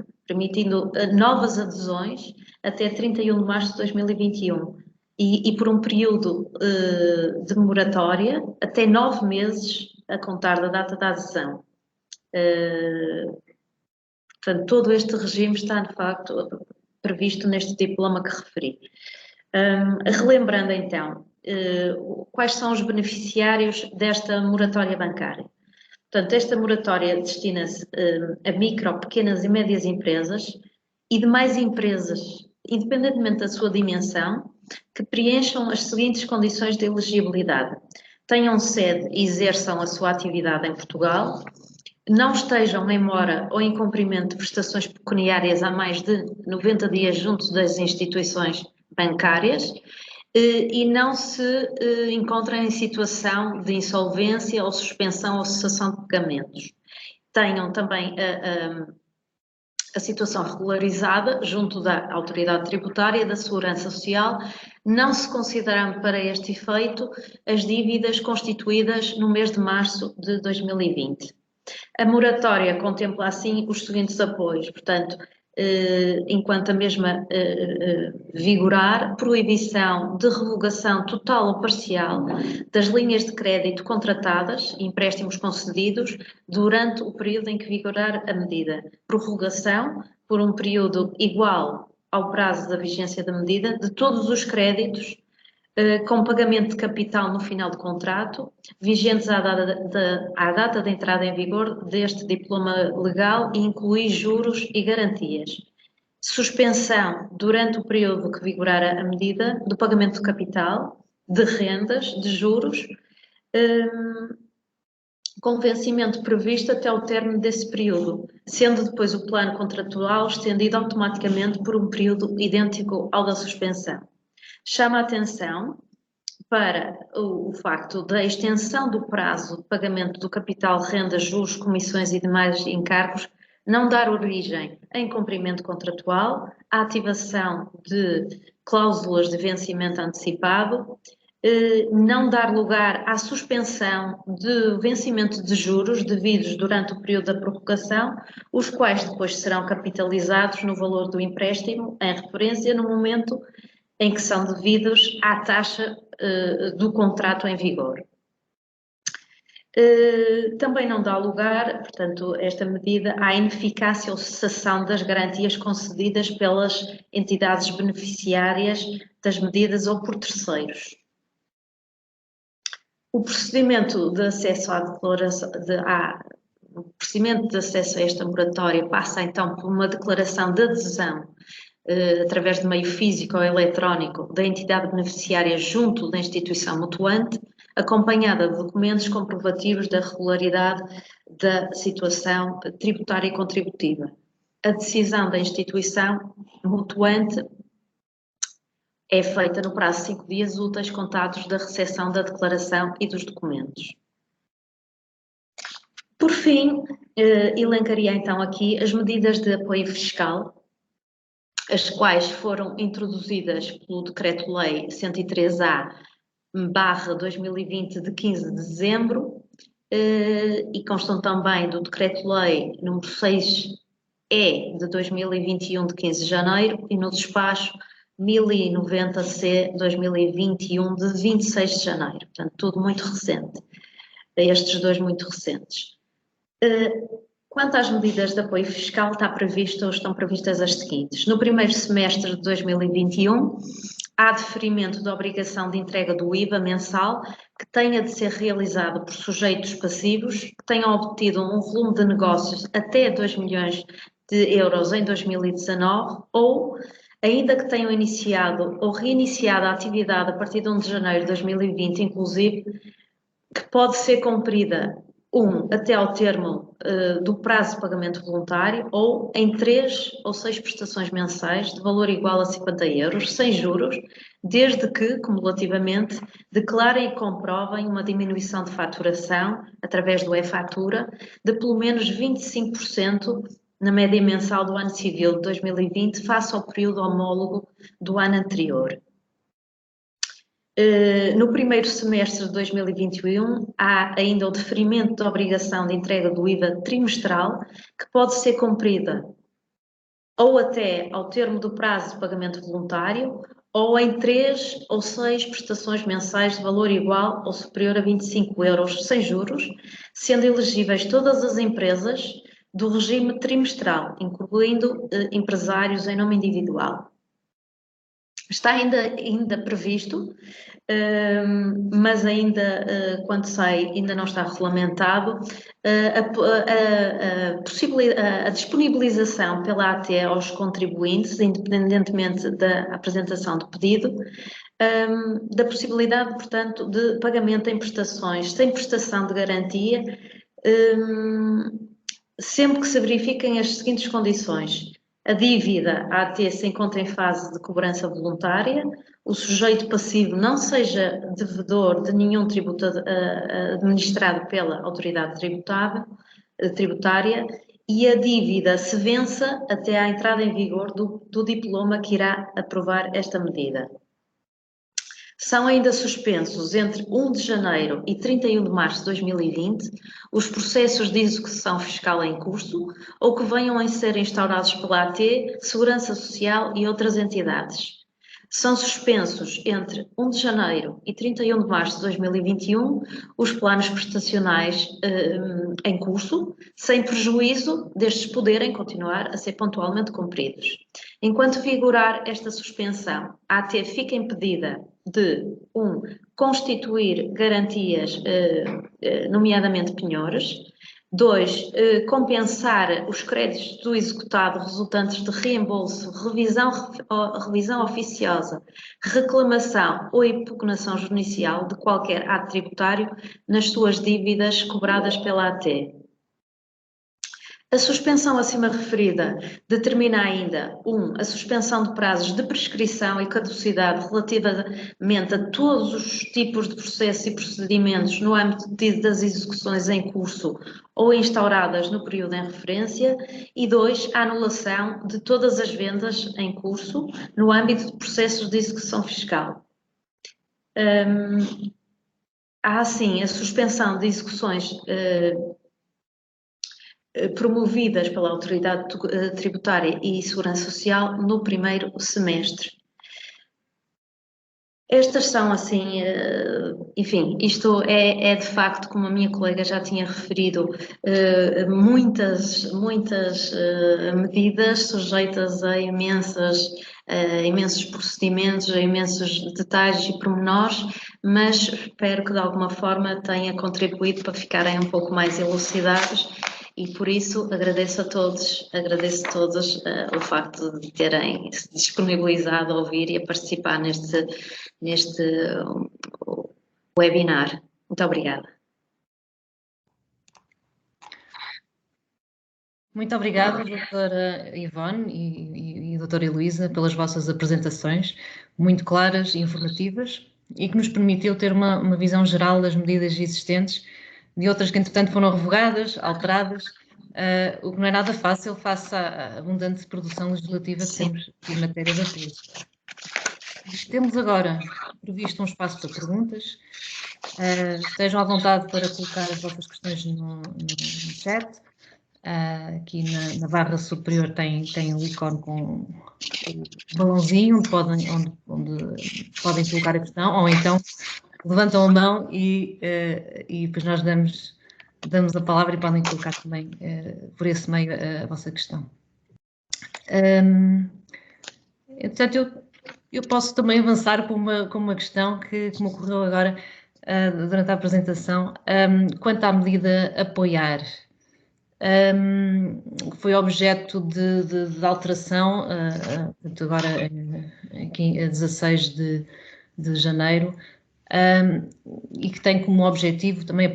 novas adesões até 31 de março de 2021 e por um período de moratória até 9 meses a contar da data da adesão. Portanto, todo este regime está, de facto, previsto neste diploma que referi. Relembrando, então, quais são os beneficiários desta moratória bancária. Portanto, esta moratória destina-se a micro, pequenas e médias empresas e demais empresas, independentemente da sua dimensão, que preencham as seguintes condições de elegibilidade. Tenham sede e exerçam a sua atividade em Portugal, não estejam em mora ou em cumprimento de prestações pecuniárias há mais de 90 dias junto das instituições bancárias e não se encontrem em situação de insolvência ou suspensão ou cessação de pagamentos. Tenham também a situação regularizada junto da Autoridade Tributária e da Segurança Social não se considerando para este efeito as dívidas constituídas no mês de março de 2020. A moratória contempla assim os seguintes apoios, portanto, enquanto a mesma vigorar, proibição de revogação total ou parcial das linhas de crédito contratadas e empréstimos concedidos durante o período em que vigorar a medida, prorrogação por um período igual ao prazo da vigência da medida de todos os créditos com pagamento de capital no final do contrato, vigentes à data de entrada em vigor deste diploma legal e inclui juros e garantias. Suspensão, durante o período que vigorar a medida, do pagamento de capital, de rendas, de juros, com vencimento previsto até o término desse período, sendo depois o plano contratual estendido automaticamente por um período idêntico ao da suspensão. Chama a atenção para o facto da extensão do prazo de pagamento do capital, renda, juros, comissões e demais encargos não dar origem a incumprimento contratual, a ativação de cláusulas de vencimento antecipado, não dar lugar à suspensão de vencimento de juros devidos durante o período da prorrogação, os quais depois serão capitalizados no valor do empréstimo em referência no momento em que são devidos à taxa do contrato em vigor. Também não dá lugar, portanto, esta medida à ineficácia ou cessação das garantias concedidas pelas entidades beneficiárias das medidas ou por terceiros. O procedimento de acesso à declaração, o procedimento de acesso a esta moratória passa então por uma declaração de adesão através de meio físico ou eletrónico da entidade beneficiária junto da instituição mutuante, acompanhada de documentos comprovativos da regularidade da situação tributária e contributiva. A decisão da instituição mutuante é feita no prazo de 5 dias úteis contados da recepção da declaração e dos documentos. Por fim, elencaria então aqui as medidas de apoio fiscal, as quais foram introduzidas pelo Decreto-Lei 103A/2020 de 15 de dezembro e constam também do Decreto-Lei número 6E de 2021 de 15 de janeiro e no despacho 1090-C 2021 de 26 de janeiro, portanto tudo muito recente, estes dois muito recentes. Quanto às medidas de apoio fiscal, estão previstas as seguintes. No primeiro semestre de 2021, há deferimento da obrigação de entrega do IVA mensal que tenha de ser realizado por sujeitos passivos que tenham obtido um volume de negócios até 2 milhões de euros em 2019 ou ainda que tenham iniciado ou reiniciado a atividade a partir de 1 de janeiro de 2020, inclusive, que pode ser cumprida até ao termo do prazo de pagamento voluntário ou em 3 ou 6 prestações mensais de valor igual a 50 euros, sem juros, desde que, cumulativamente, declarem e comprovem uma diminuição de faturação, através do e-fatura, de pelo menos 25% na média mensal do ano civil de 2020, face ao período homólogo do ano anterior. No primeiro semestre de 2021, há ainda o deferimento da obrigação de entrega do IVA trimestral, que pode ser cumprida ou até ao termo do prazo de pagamento voluntário, ou em 3 ou 6 prestações mensais de valor igual ou superior a 25 euros sem juros, sendo elegíveis todas as empresas do regime trimestral, incluindo empresários em nome individual. Está ainda previsto, mas ainda, quanto sei, ainda não está regulamentado, a disponibilização pela AT aos contribuintes, independentemente da apresentação do pedido, da possibilidade, portanto, de pagamento em prestações sem prestação de garantia, sempre que se verifiquem as seguintes condições: a dívida a AT se encontra em fase de cobrança voluntária, o sujeito passivo não seja devedor de nenhum tributo administrado pela autoridade tributária e a dívida se vença até à entrada em vigor do diploma que irá aprovar esta medida. São ainda suspensos entre 1 de janeiro e 31 de março de 2020 os processos de execução fiscal em curso ou que venham a ser instaurados pela AT, Segurança Social e outras entidades. São suspensos entre 1 de janeiro e 31 de março de 2021 os planos prestacionais em curso, sem prejuízo destes poderem continuar a ser pontualmente cumpridos. Enquanto vigorar esta suspensão, a AT fica impedida de 1. Constituir garantias, nomeadamente penhores. 2. Compensar os créditos do executado resultantes de reembolso, revisão oficiosa, reclamação ou impugnação judicial de qualquer ato tributário nas suas dívidas cobradas pela AT. A suspensão acima referida determina ainda, 1. A suspensão de prazos de prescrição e caducidade relativamente a todos os tipos de processos e procedimentos no âmbito das execuções em curso ou instauradas no período em referência, e 2. A anulação de todas as vendas em curso no âmbito de processos de execução fiscal. Há, assim, a suspensão de execuções promovidas pela Autoridade Tributária e Segurança Social no primeiro semestre. Estas são, assim, enfim, isto é de facto, como a minha colega já tinha referido, muitas medidas sujeitas a imensos procedimentos, a imensos detalhes e pormenores, mas espero que de alguma forma tenha contribuído para ficarem um pouco mais elucidados. E por isso agradeço a todos o facto de terem se disponibilizado a ouvir e a participar neste webinar. Muito obrigada. Muito obrigada, doutora Ivone e doutora Heloísa, pelas vossas apresentações, muito claras e informativas, e que nos permitiu ter uma visão geral das medidas existentes, de outras que, entretanto, foram revogadas, alteradas, o que não é nada fácil face à abundante produção legislativa que temos em matéria de apoio. Temos agora previsto um espaço para perguntas. Estejam à vontade para colocar as vossas questões no chat. Aqui na barra superior tem o ícone com o balãozinho onde podem colocar a questão, ou então levantam a mão e depois nós damos a palavra e podem colocar também por esse meio a vossa questão. Portanto, eu posso também avançar com uma questão que me ocorreu agora durante a apresentação, quanto à medida apoiar, que foi objeto de alteração, agora aqui a 16 de janeiro, e que tem como objetivo também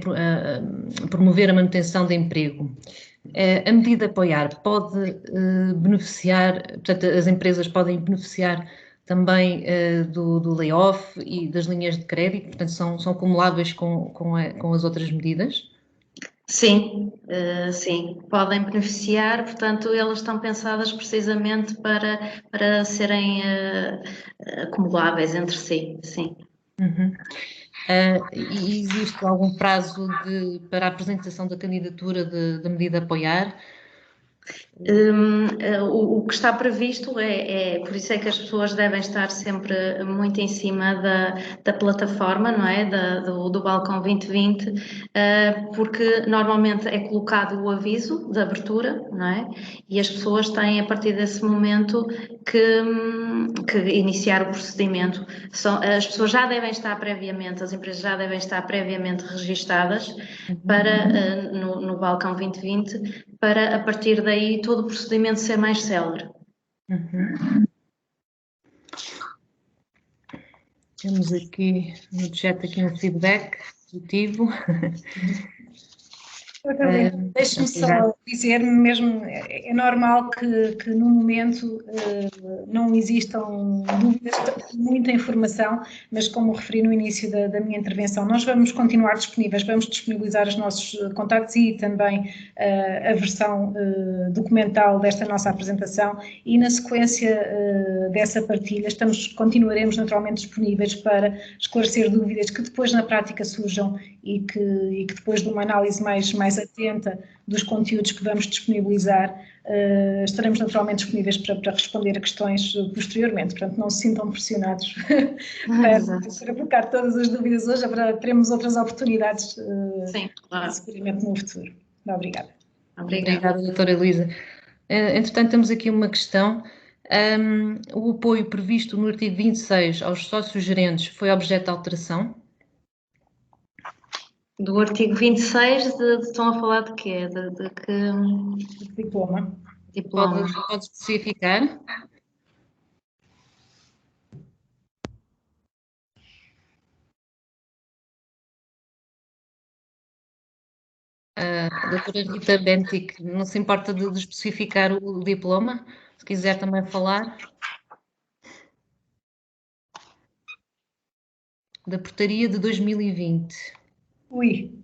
promover a manutenção de emprego. A medida apoiar pode beneficiar, portanto, as empresas podem beneficiar também do layoff e das linhas de crédito, portanto, são acumuláveis com as outras medidas? Sim, sim, podem beneficiar, portanto, elas estão pensadas precisamente para serem acumuláveis entre si, sim. Uhum. E existe algum prazo para a apresentação da candidatura da medida apoiar? O que está previsto por isso é que as pessoas devem estar sempre muito em cima da plataforma, não é? Do Balcão 2020, porque normalmente é colocado o aviso de abertura, não é? E as pessoas têm, a partir desse momento, que iniciar o procedimento. As pessoas já devem estar previamente, as empresas já devem estar previamente registadas no Balcão 2020, para, a partir daí, todo o procedimento ser mais célere. Temos aqui no chat um feedback positivo. Deixe-me só dizer, mesmo, é normal que no momento não existam dúvidas, muita informação, mas como referi no início da minha intervenção, nós vamos continuar disponíveis, vamos disponibilizar os nossos contactos e também a versão documental desta nossa apresentação e na sequência dessa partilha continuaremos naturalmente disponíveis para esclarecer dúvidas que depois na prática surjam e que depois de uma análise mais atenta dos conteúdos que vamos disponibilizar, estaremos naturalmente disponíveis para responder a questões posteriormente. Portanto, não se sintam pressionados para colocar todas as dúvidas hoje, teremos outras oportunidades, sim, claro, seguramente no futuro. Obrigada. Obrigada, doutora Elisa. Entretanto, temos aqui uma questão. O apoio previsto no artigo 26 aos sócios gerentes foi objeto de alteração? Do artigo 26, estão a falar de quê? De que... Diploma. Pode especificar? A doutora Rita Bentic, não se importa de especificar o diploma? Se quiser também falar. Da portaria de 2020. Ui!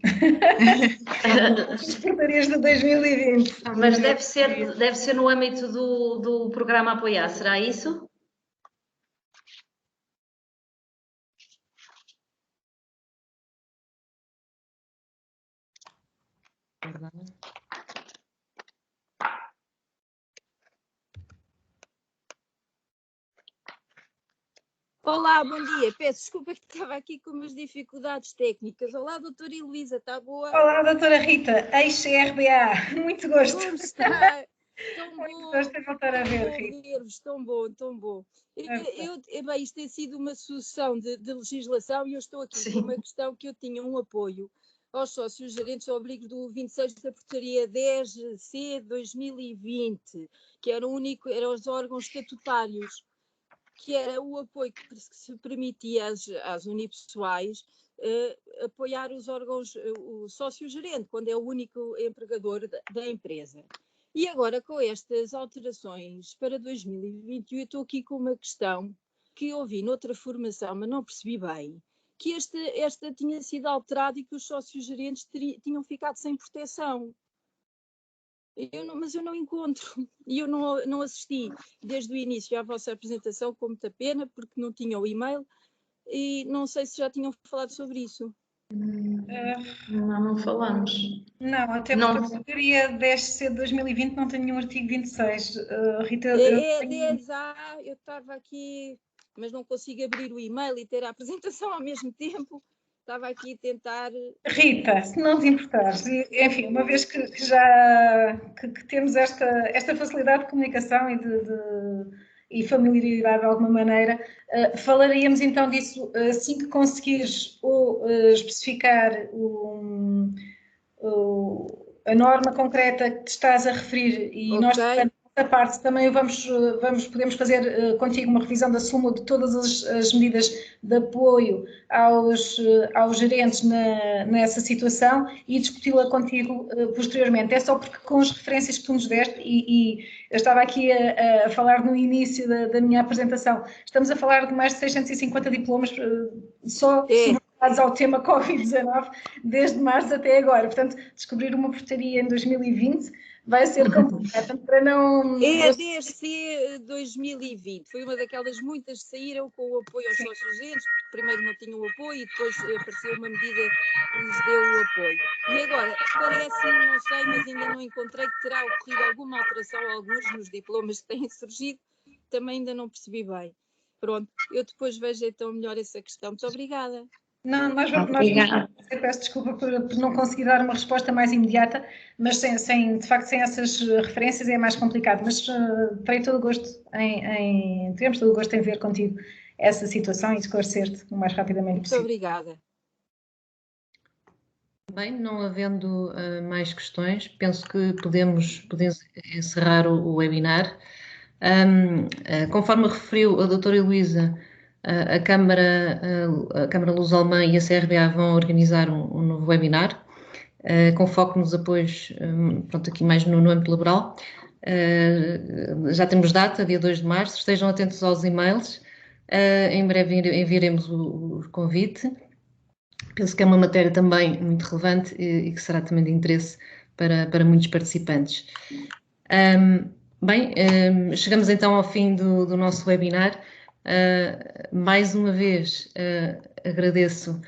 As portarias de 2020. Mas deve ser no âmbito do programa Apoiar, será isso? Olá, bom dia. Peço desculpa que estava aqui com umas dificuldades técnicas. Olá, doutora Elisa, está boa? Olá, doutora Rita, ex-RBA, muito gosto. Como está? Tão muito bom. Gosto de voltar a ver, Rita. Tão bom, tão bom. Bem, isto tem sido uma sucessão de legislação e eu estou aqui com uma questão que eu tinha um apoio aos sócios gerentes ao abrigo do 26 da portaria 10C 2020, que eram os órgãos estatutários, que era o apoio que se permitia às unipessoais apoiar os órgãos, o sócio-gerente, quando é o único empregador da empresa. E agora, com estas alterações para 2020, eu estou aqui com uma questão que ouvi noutra formação, mas não percebi bem, que esta tinha sido alterada e que os sócios-gerentes tinham ficado sem proteção. Mas eu não encontro, e eu não assisti desde o início à vossa apresentação com muita pena, porque não tinha o e-mail, e não sei se já tinham falado sobre isso. Não falamos. Não, até porque a portaria 10C de 2020 não tem nenhum artigo 26. Rita, eu estava aqui, mas não consigo abrir o e-mail e ter a apresentação ao mesmo tempo. Estava aqui a tentar... Rita, se não te importares, enfim, uma vez que já temos esta facilidade de comunicação e familiaridade de alguma maneira, falaríamos então disso assim que conseguires especificar a norma concreta que te estás a referir e nós parte também podemos fazer contigo uma revisão da súmula de todas as medidas de apoio aos gerentes nessa situação e discuti-la contigo posteriormente. É só porque com as referências que tu nos deste e eu estava aqui a falar no início da minha apresentação, estamos a falar de mais de 650 diplomas só subordinados ao tema Covid-19 desde março até agora. Portanto, descobrir uma portaria em 2020 vai ser complicado para não... É a 10C 2020, foi uma daquelas muitas que saíram com o apoio aos sócios gerentes, porque primeiro não tinham o apoio e depois apareceu uma medida que lhes deu o apoio. E agora, parece, não sei, mas ainda não encontrei que terá ocorrido alguma alteração a alguns nos diplomas que têm surgido, também ainda não percebi bem. Pronto, eu depois vejo então melhor essa questão. Muito obrigada. Não, peço desculpa por não conseguir dar uma resposta mais imediata, mas de facto sem essas referências é mais complicado, mas terei todo o gosto teremos todo o gosto em ver contigo essa situação e esclarecer-te o mais rapidamente possível. Muito obrigada. Bem, não havendo mais questões, penso que podemos encerrar o webinar. Conforme referiu a doutora Heloísa, a Câmara Luso-Alemã e a CRBA vão organizar um novo webinar com foco nos apoios, pronto, aqui mais no âmbito laboral. Já temos data, dia 2 de março, estejam atentos aos e-mails, em breve enviaremos o convite. Penso que é uma matéria também muito relevante e que será também de interesse para muitos participantes. Bem, chegamos então ao fim do nosso webinar. Mais uma vez agradeço